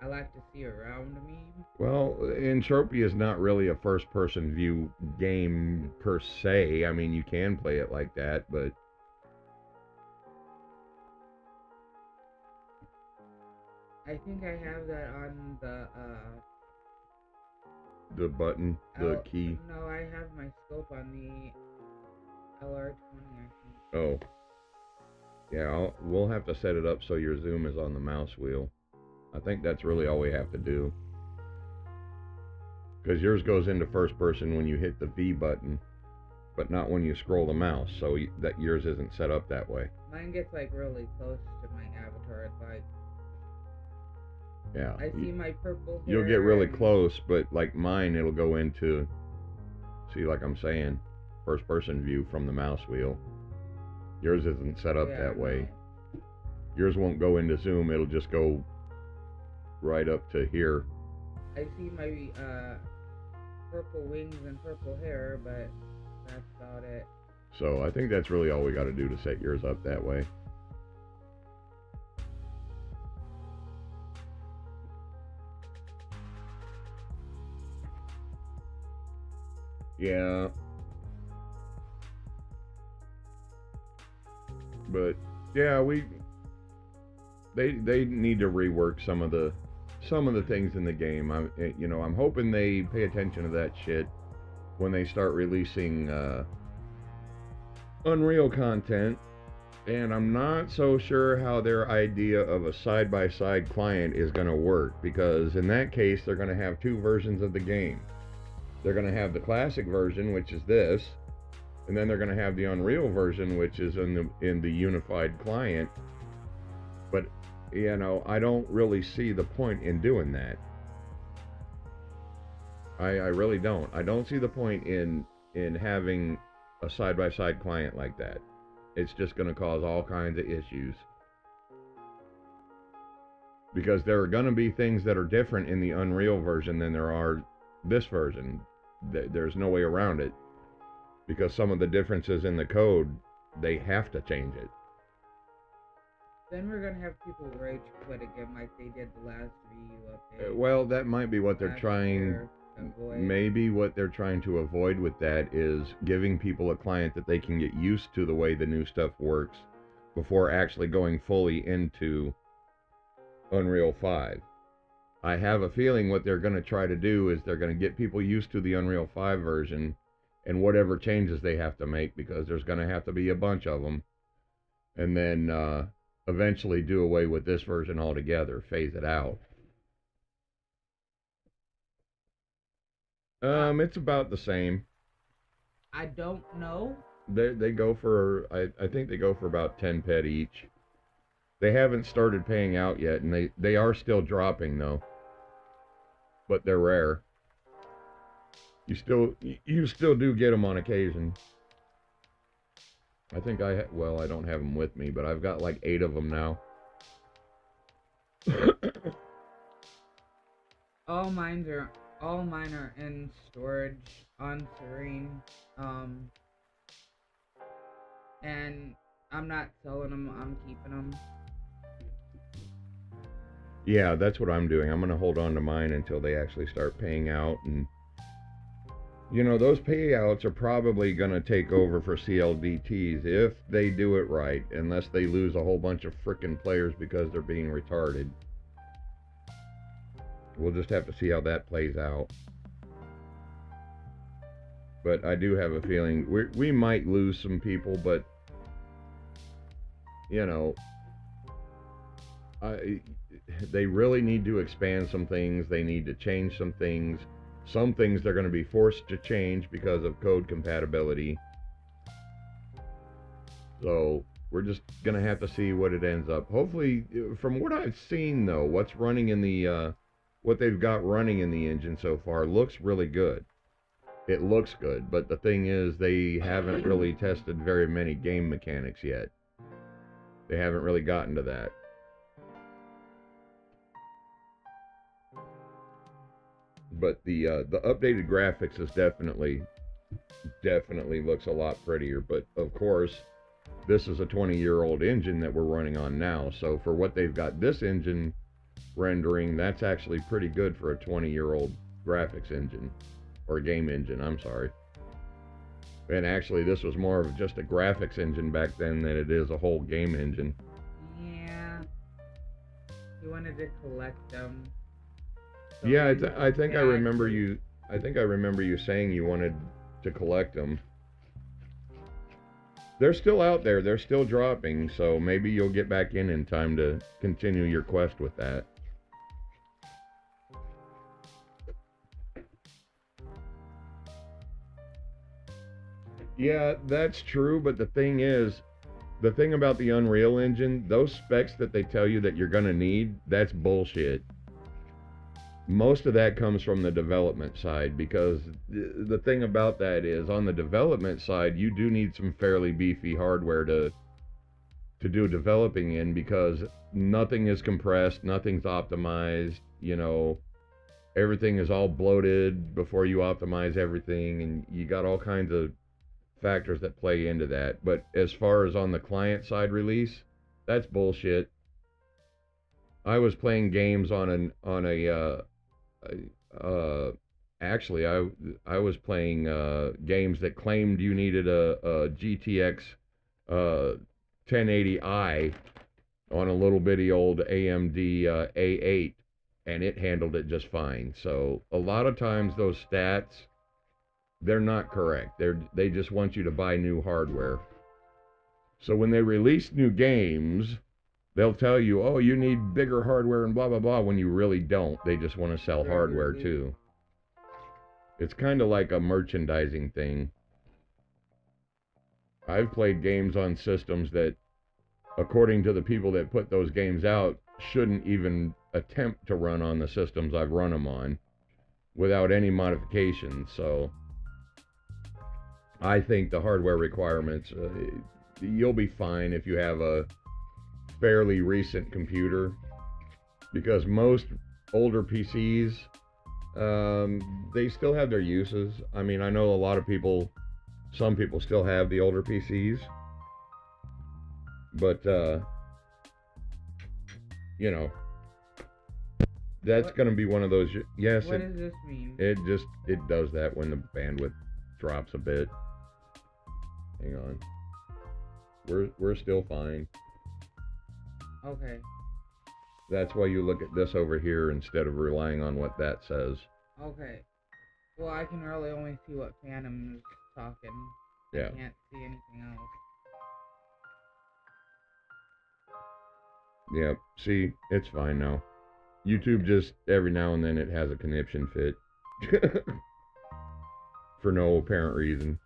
I like to see around me. Well, Entropy is not really a first person view game per se. I mean, you can play it like that, but... I think I have that on the button, the key. No, I have my scope on the LR20, I think. Oh. Yeah, we'll have to set it up so your zoom is on the mouse wheel. I think that's really all we have to do. Because yours goes into first person when you hit the V button, but not when you scroll the mouse, so that yours isn't set up that way. Mine gets like really close to my avatar. It's like... Yeah. I see my purple hair. You'll get really close, but like mine, it'll go into, see, like I'm saying, first person view from the mouse wheel. Yours isn't set up that way. No. Yours won't go into zoom, it'll just go right up to here. I see my purple wings and purple hair, but that's about it. So I think that's really all we got to do to set yours up that way. Yeah. But yeah, they need to rework some of the things in the game. I'm hoping they pay attention to that shit when they start releasing Unreal content. And I'm not so sure how their idea of a side-by-side client is going to work, because in that case they're going to have two versions of the game. They're going to have the classic version, which is this, and then they're going to have the Unreal version, which is in the unified client. But I don't really see the point in doing that. I really don't. I don't see the point in having a side by side client like that. It's just going to cause all kinds of issues because there are going to be things that are different in the Unreal version than there are this version. There's no way around it because some of the differences in the code, they have to change it. Then we're gonna have people rage quit again like they did the last VU update. Well, that might be what they're trying. Avoid. Maybe what they're trying to avoid with that is giving people a client that they can get used to the way the new stuff works before actually going fully into Unreal 5. I have a feeling what they're going to try to do is they're going to get people used to the Unreal 5 version and whatever changes they have to make, because there's going to have to be a bunch of them, and then eventually do away with this version altogether, phase it out. It's about the same. I don't know. They go for I think they go for about 10 pet each. They haven't started paying out yet, and they are still dropping though. But they're rare. You still do get them on occasion. I think I don't have them with me, but I've got like 8 of them now. All mine are in storage on Serene. And I'm not selling them, I'm keeping them. Yeah, that's what I'm doing. I'm going to hold on to mine until they actually start paying out. And, you know, those payouts are probably going to take over for CLDTs if they do it right, unless they lose a whole bunch of frickin' players because they're being retarded. We'll just have to see how that plays out. But I do have a feeling we might lose some people, but, you know, they really need to expand some things. They need to change some things. Some things they're going to be forced to change because of code compatibility. So we're just going to have to see what it ends up. Hopefully, from what I've seen though, what's running in the what they've got running in the engine so far looks really good. It looks good, but the thing is they haven't really tested very many game mechanics yet. They haven't really gotten to that. But the updated graphics is definitely looks a lot prettier. But of course, this is a 20-year-old engine that we're running on now. So for what they've got this engine rendering, that's actually pretty good for a 20-year-old graphics engine, or game engine, I'm sorry. And actually, this was more of just a graphics engine back then than it is a whole game engine. Yeah. You wanted to collect them. So yeah, I think I remember you. I think I remember you saying you wanted to collect them. They're still out there. They're still dropping. So maybe you'll get back in time to continue your quest with that. Yeah, that's true. But the thing is, the thing about the Unreal Engine, those specs that they tell you that you're gonna need, that's bullshit. Most of that comes from the development side, because the thing about that is, on the development side, you do need some fairly beefy hardware to do developing in, because nothing is compressed, nothing's optimized, you know, everything is all bloated before you optimize everything, and you got all kinds of factors that play into that. But as far as on the client side release, that's bullshit. I was playing games actually, I was playing games that claimed you needed a GTX 1080i on a little bitty old AMD A8, and it handled it just fine. So a lot of times those stats, they're not correct. They just want you to buy new hardware. So when they release new games, they'll tell you, oh, you need bigger hardware and blah, blah, blah, when you really don't. They just want to sell hardware too. It's kind of like a merchandising thing. I've played games on systems that, according to the people that put those games out, shouldn't even attempt to run on the systems I've run them on. without any modifications. So I think the hardware requirements, you'll be fine if you have a fairly recent computer, because most older PCs, they still have their uses. I mean, I know a lot of people, some people still have the older PCs, but you know, that's going to be one of those. Yes, what does this mean? It does that when the bandwidth drops a bit. Hang on. We're still fine. Okay. That's why you look at this over here instead of relying on what that says. Okay. Well, I can really only see what Phantom's talking. Yeah. I can't see anything else. Yeah. See, it's fine now. YouTube just every now and then it has a conniption fit. For no apparent reason.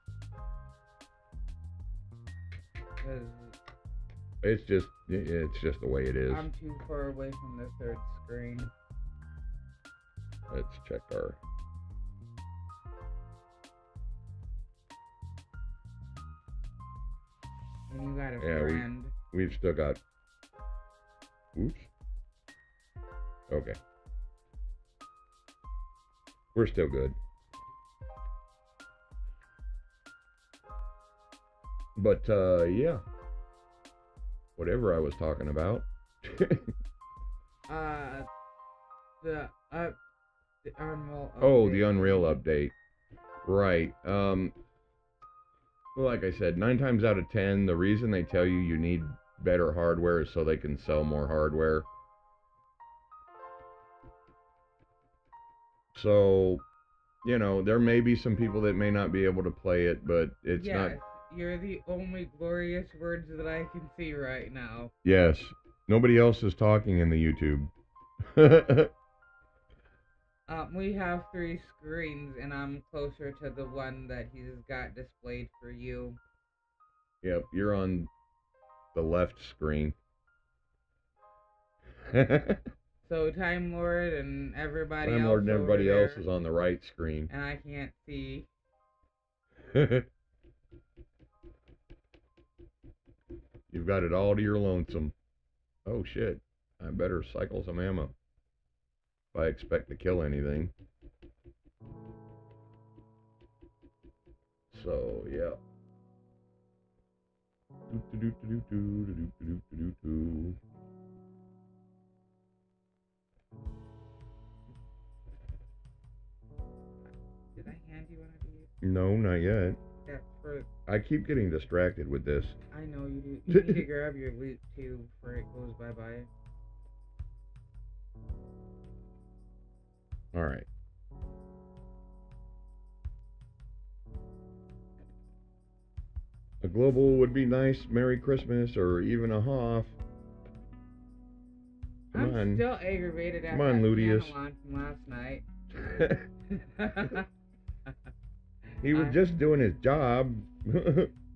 It's just the way it is. I'm too far away from the third screen. Let's check our. And you got a friend. We've still got. Oops. Okay. We're still good. But yeah. Whatever I was talking about. The Unreal update. Oh, the Unreal update. Right. Well, like I said, 9 times out of 10, the reason they tell you need better hardware is so they can sell more hardware. So, you know, there may be some people that may not be able to play it, but it's not. You're the only glorious words that I can see right now. Yes. Nobody else is talking in the YouTube. We have 3 screens, and I'm closer to the one that he's got displayed for you. Yep, you're on the left screen. So Time Lord and everybody Time else Lord and everybody over else is on the right screen. and I can't see. You've got it all to your lonesome. Oh shit, I better cycle some ammo if I expect to kill anything. So yeah. Did I hand you one of these? No, not yet. That's for... I keep getting distracted with this. I know you do. You need to grab your loot too before it goes bye-bye. Alright. A global would be nice. Merry Christmas, or even a Hoff. Come on. Still aggravated at Come on, that Ludius. piano from last night. He was just doing his job.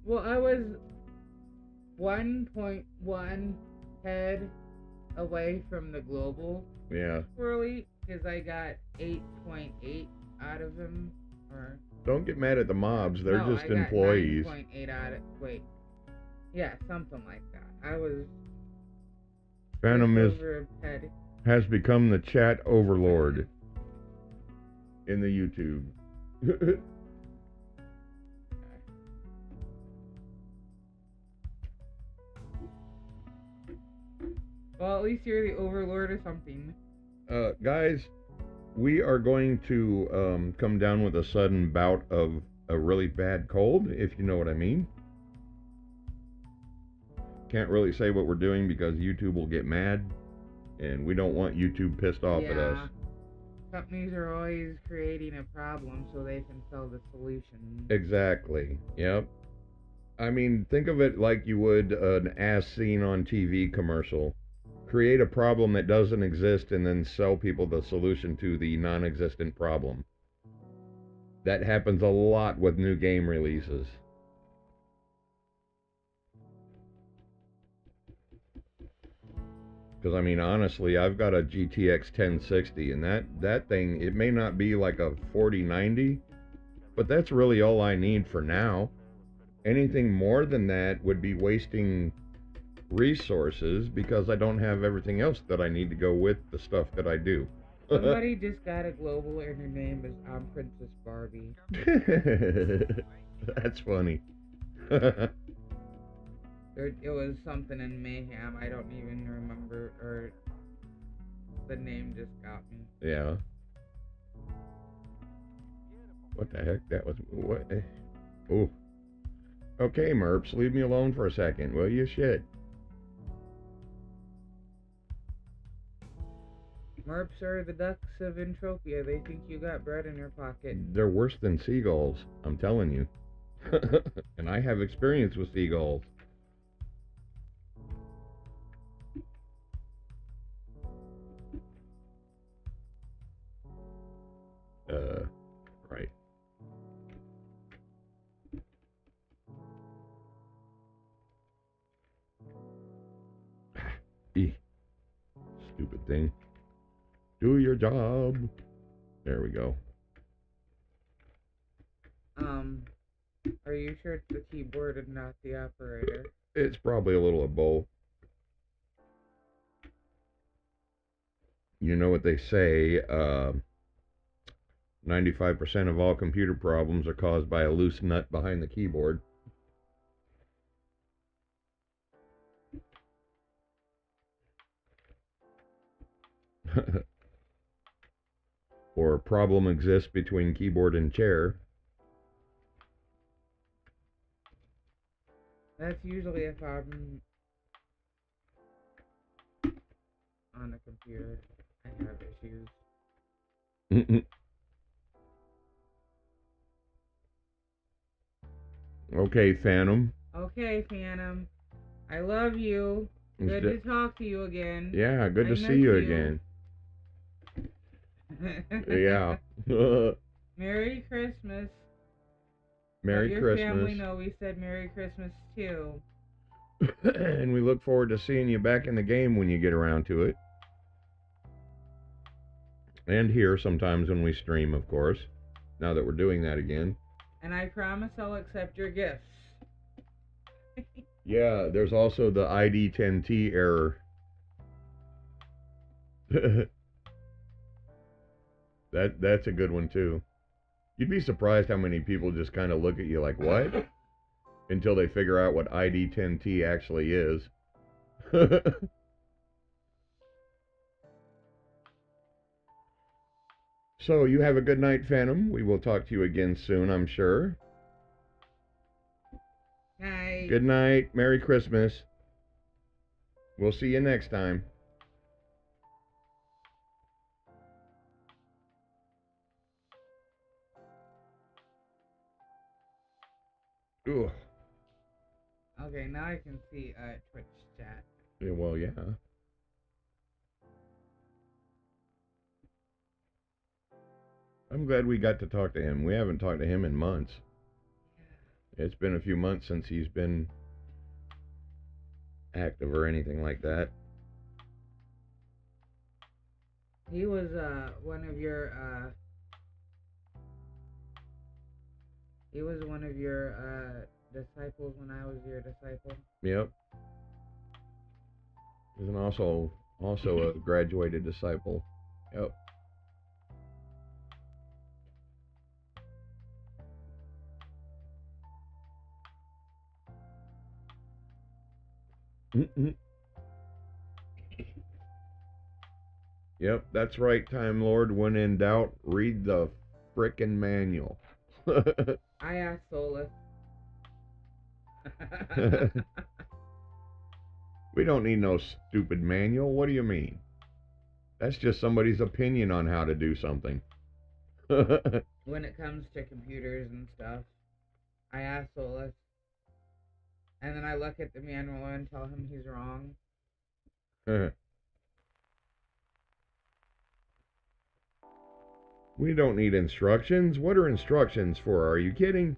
Well, I was 1.1 head away from the global. Yeah. Really, because I got 8.8 out of him. Or Don't get mad at the mobs. They're no, just I got employees. 9.8 out of... Wait. Yeah, something like that. I was... Phantom has become the chat overlord in the YouTube. Well, at least you're the overlord or something. Guys, we are going to come down with a sudden bout of a really bad cold, if you know what I mean. Can't really say what we're doing because YouTube will get mad, and we don't want YouTube pissed off at us. Companies are always creating a problem so they can sell the solution. Exactly. Yep. I mean, think of it like you would an as seen on TV commercial. Create a problem that doesn't exist and then sell people the solution to the non-existent problem. That happens a lot with new game releases. Because I mean, honestly, I've got a GTX 1060, and that thing, it may not be like a 4090, but that's really all I need for now. Anything more than that would be wasting resources because I don't have everything else that I need to go with the stuff that I do. Somebody just got a global and her name is Princess Barbie. That's funny. It was something in Mayhem. I don't even remember, or the name just got me. Yeah. What the heck? That was what? Oh. Okay, Merps, leave me alone for a second, will you? Shit. Merps are the ducks of Entropia. They think you got bread in your pocket. They're worse than seagulls, I'm telling you. And I have experience with seagulls. Right. Stupid thing. Do your job. There we go. Are you sure it's the keyboard and not the operator? It's probably a little of both. You know what they say, 95% of all computer problems are caused by a loose nut behind the keyboard. Or a problem exists between keyboard and chair. That's usually if I'm on a computer. I have issues. Okay, Phantom. Okay, Phantom. I love you. Good to talk to you again. Yeah, good to see you again. Yeah. Merry Christmas. Merry Let your Christmas. family know we said Merry Christmas too. And we look forward to seeing you back in the game when you get around to it. And here sometimes when we stream, of course. Now that we're doing that again. And I promise I'll accept your gifts. Yeah, there's also the ID10T error. That's a good one too. You'd be surprised how many people just kind of look at you like, what? Until they figure out what ID10T actually is. So, you have a good night, Phantom. We will talk to you again soon, I'm sure. Night. Good night. Merry Christmas. We'll see you next time. Ugh. Okay, now I can see Twitch chat. Yeah, well, yeah. I'm glad we got to talk to him. We haven't talked to him in months. Yeah. It's been a few months since he's been active or anything like that. He was one of your disciples when I was your disciple. Yep. He's an also a graduated disciple. Yep. Yep, that's right, Time Lord. When in doubt, read the frickin' manual. I asked Solis. We don't need no stupid manual. What do you mean? That's just somebody's opinion on how to do something. When it comes to computers and stuff, I ask Solis. And then I look at the manual and tell him he's wrong. We don't need instructions. What are instructions for? Are you kidding?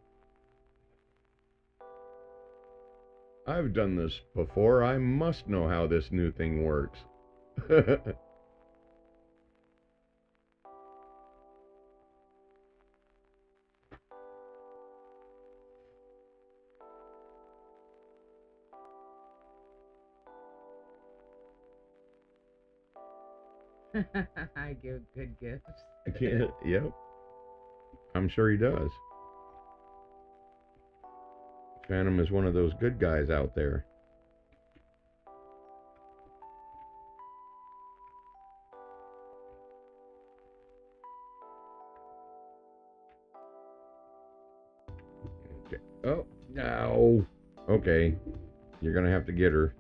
I've done this before. I must know how this new thing works. I give good gifts. Yep, I'm sure he does. Phantom is one of those good guys out there. Okay. Oh, no. Okay, you're gonna have to get her.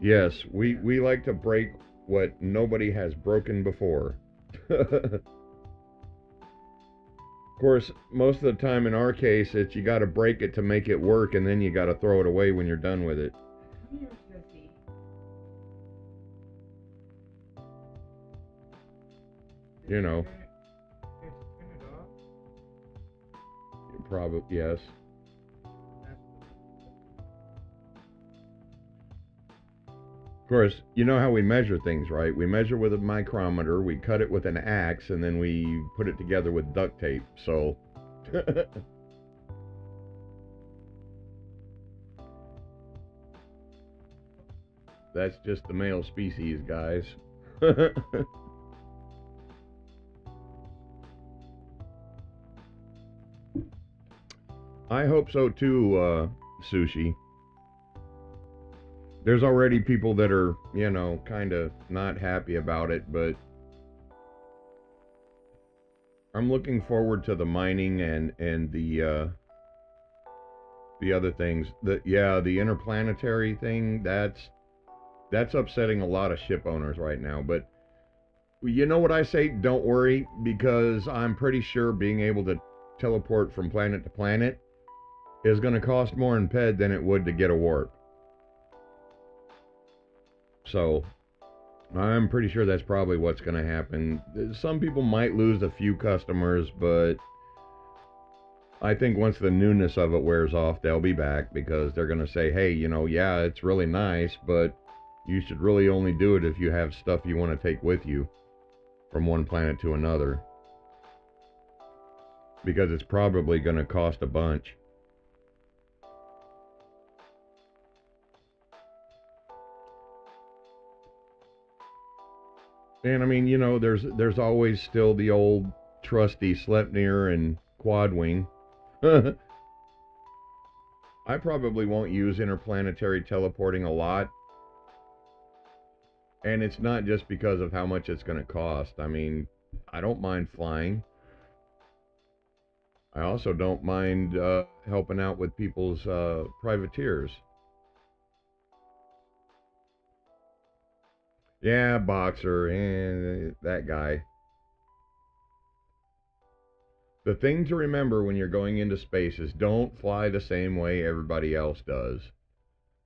Yes, we like to break what nobody has broken before. Of course, most of the time in our case, it's you got to break it to make it work, and then you got to throw it away when you're done with it. Come here, sissy. You know, Did you turn it off? probably yes. Of course, you know how we measure things, right? We measure with a micrometer, we cut it with an axe, and then we put it together with duct tape. So, that's just the male species, guys. I hope so too, Sushi. There's already people that are, kind of not happy about it, but I'm looking forward to the mining and the other things. The interplanetary thing, that's upsetting a lot of ship owners right now, but you know what I say? Don't worry, because I'm pretty sure being able to teleport from planet to planet is going to cost more in PED than it would to get a warp. So, I'm pretty sure that's probably what's going to happen. Some people might lose a few customers, but I think once the newness of it wears off, they'll be back because they're going to say, hey, yeah, it's really nice, but you should really only do it if you have stuff you want to take with you from one planet to another. Because it's probably going to cost a bunch. And I mean, there's always still the old trusty Sleipnir and Quadwing. I probably won't use interplanetary teleporting a lot. And it's not just because of how much it's going to cost. I mean, I don't mind flying. I also don't mind helping out with people's privateers. Yeah, Boxer, and that guy. The thing to remember when you're going into space is don't fly the same way everybody else does,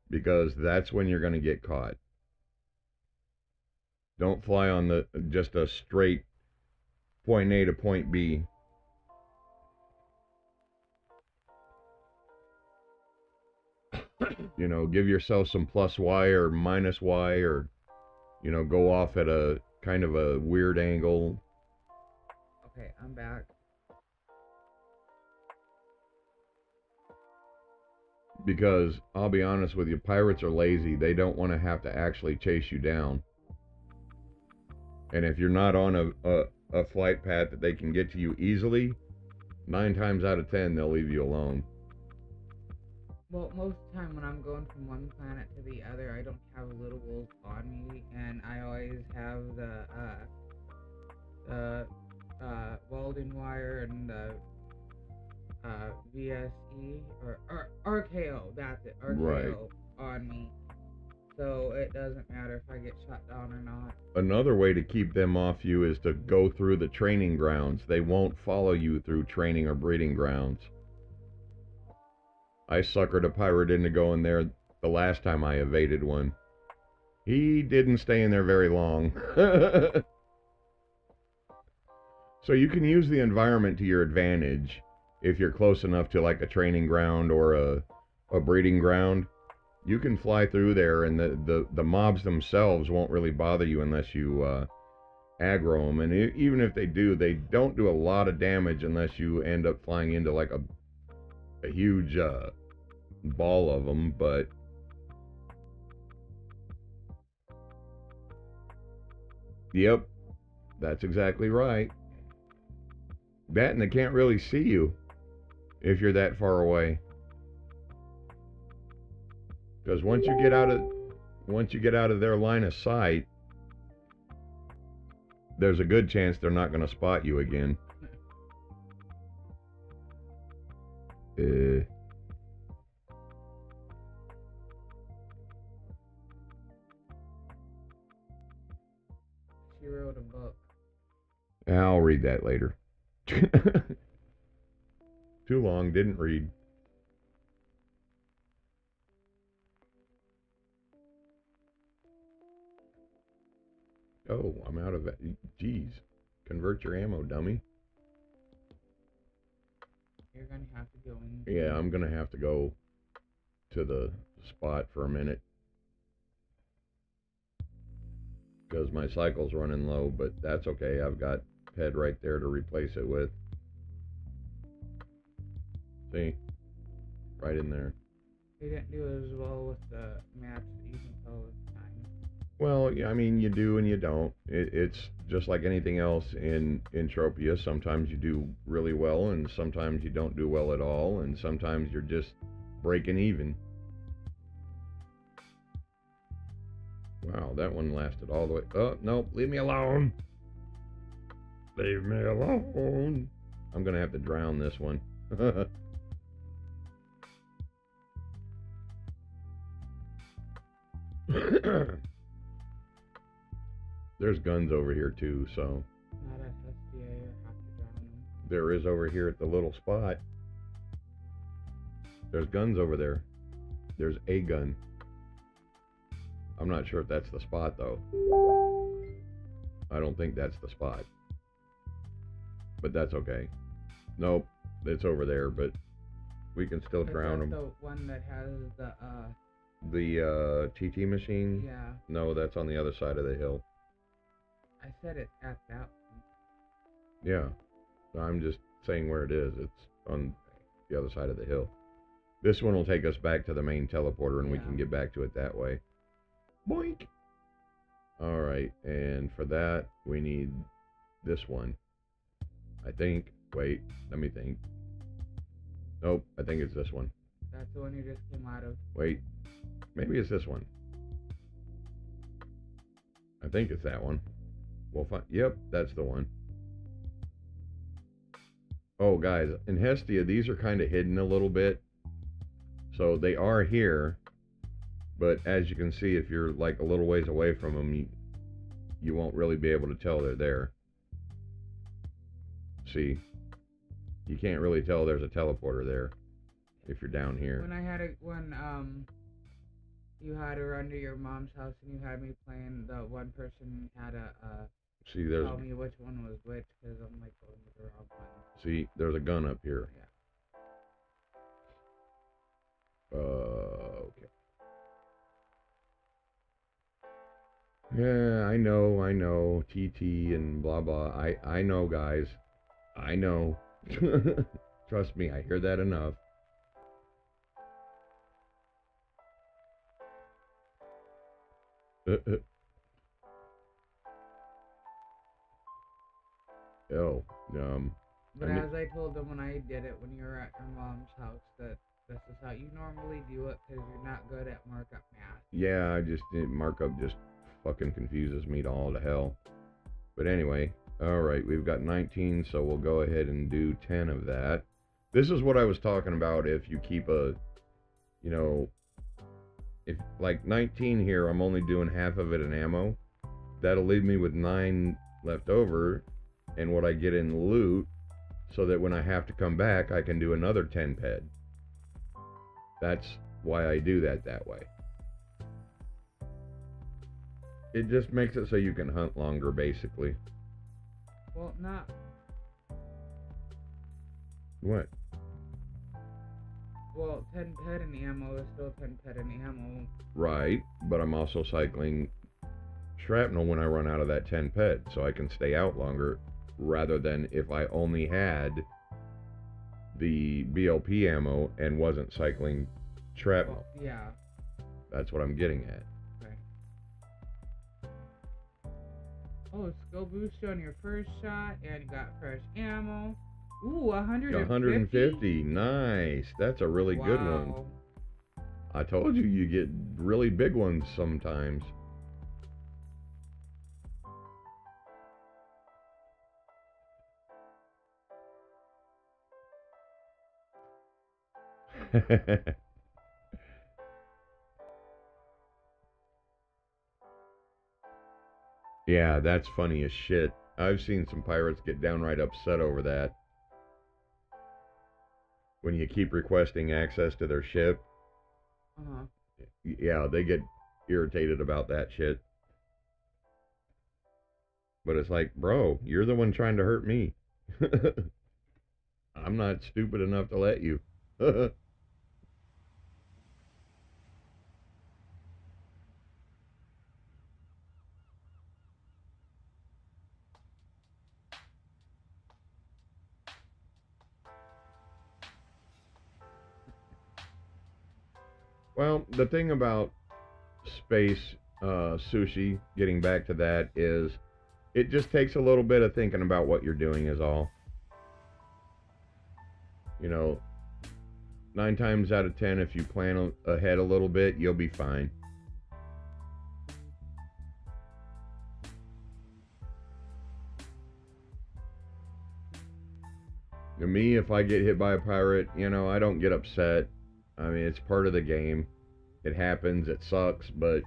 because that's when you're going to get caught. Don't fly on just a straight point A to point B. Give yourself some plus Y or minus Y, or go off at a kind of a weird angle. Okay, I'm back. Because I'll be honest with you, pirates are lazy. They don't want to have to actually chase you down. And if you're not on a flight path that they can get to you easily, 9 times out of 10 they'll leave you alone. Well, most of the time when I'm going from one planet to the other, I don't have little wolves on me, and I always have the welding wire and the VSE or RKO. That's it, RKO Right. On me. So it doesn't matter if I get shot down or not. Another way to keep them off you is to go through the training grounds. They won't follow you through training or breeding grounds. I suckered a pirate into going there the last time I evaded one. He didn't stay in there very long. So you can use the environment to your advantage if you're close enough to like a training ground or a breeding ground. You can fly through there, and the mobs themselves won't really bother you unless you aggro them. And even if they do, they don't do a lot of damage unless you end up flying into like a huge ball of them. But yep, that's exactly right. That, and they can't really see you if you're that far away. Because once you get out of their line of sight, there's a good chance they're not going to spot you again. She wrote a book. I'll read that later. Too long, didn't read. Oh, I'm out of it. Jeez. Convert your ammo, dummy. You're gonna have to go in. Yeah, I'm gonna have to go to the spot for a minute. Because my cycle's running low, but that's okay. I've got head right there to replace it with. See? Right in there. They didn't do as well with the maps that you can tell this time. Well, yeah, I mean, you do and you don't. It's just like anything else in Entropia. Sometimes you do really well, and sometimes you don't do well at all, and sometimes you're just breaking even. Wow, that one lasted all the way. Oh, no, leave me alone. Leave me alone. I'm going to have to drown this one. There's guns over here too, so. Not at SDA or have to drown them. There is over here at the little spot. There's guns over there. There's a gun. I'm not sure if that's the spot though. I don't think that's the spot. But that's okay. Nope, it's over there, but we can still drown them. The one that has the TT machine? Yeah. No, that's on the other side of the hill. I said it at that one. Yeah. I'm just saying where it is. It's on the other side of the hill. This one will take us back to the main teleporter, and we can get back to it that way. Boink! Alright, and for that, we need this one. I think. Wait, let me think. Nope, I think it's this one. That's the one you just came out of. Wait, maybe it's this one. I think it's that one. We'll find. Yep, that's the one. Oh, guys, in Hestia, these are kind of hidden a little bit. So they are here, but as you can see, if you're like a little ways away from them, you won't really be able to tell they're there. See, you can't really tell there's a teleporter there if you're down here. When I had it, you had her under your mom's house and you had me playing, the one person had see, there's tell me which one was which, because I'm like going to the wrong one. See, there's a gun up here. Yeah. Okay. Yeah, I know, TT and blah blah. I know, guys. I know. Trust me, I hear that enough. Oh, But as I told them when I did it, when you were at your mom's house, that this is how you normally do it, because you're not good at markup math. Yeah, markup just fucking confuses me to all to hell. But anyway, alright, we've got 19, so we'll go ahead and do 10 of that. This is what I was talking about. If you keep a, you know, if like 19 here, I'm only doing half of it in ammo. That'll leave me with 9 left over, and what I get in loot, so that when I have to come back, I can do another 10 ped. That's why I do that way. It just makes it so you can hunt longer, basically. Well, not... What? Well, 10 ped and ammo is still 10 ped and ammo. Right, but I'm also cycling shrapnel when I run out of that 10 ped, so I can stay out longer rather than if I only had the BLP ammo and wasn't cycling shrapnel. Well, yeah. That's what I'm getting at. Okay. Oh, skill boost on your first shot, and you got fresh ammo. Ooh, 150? 150, nice. That's a really good one. I told you you get really big ones sometimes. Yeah, that's funny as shit. I've seen some pirates get downright upset over that. When you keep requesting access to their ship, Uh-huh. yeah, they get irritated about that shit. But it's like, bro, you're the one trying to hurt me. I'm not stupid enough to let you. Well, the thing about space sushi, getting back to that, is it just takes a little bit of thinking about what you're doing, is all. You know, 9 times out of 10, if you plan ahead a little bit, you'll be fine. To me, if I get hit by a pirate, I don't get upset. I mean, it's part of the game. It happens, it sucks, but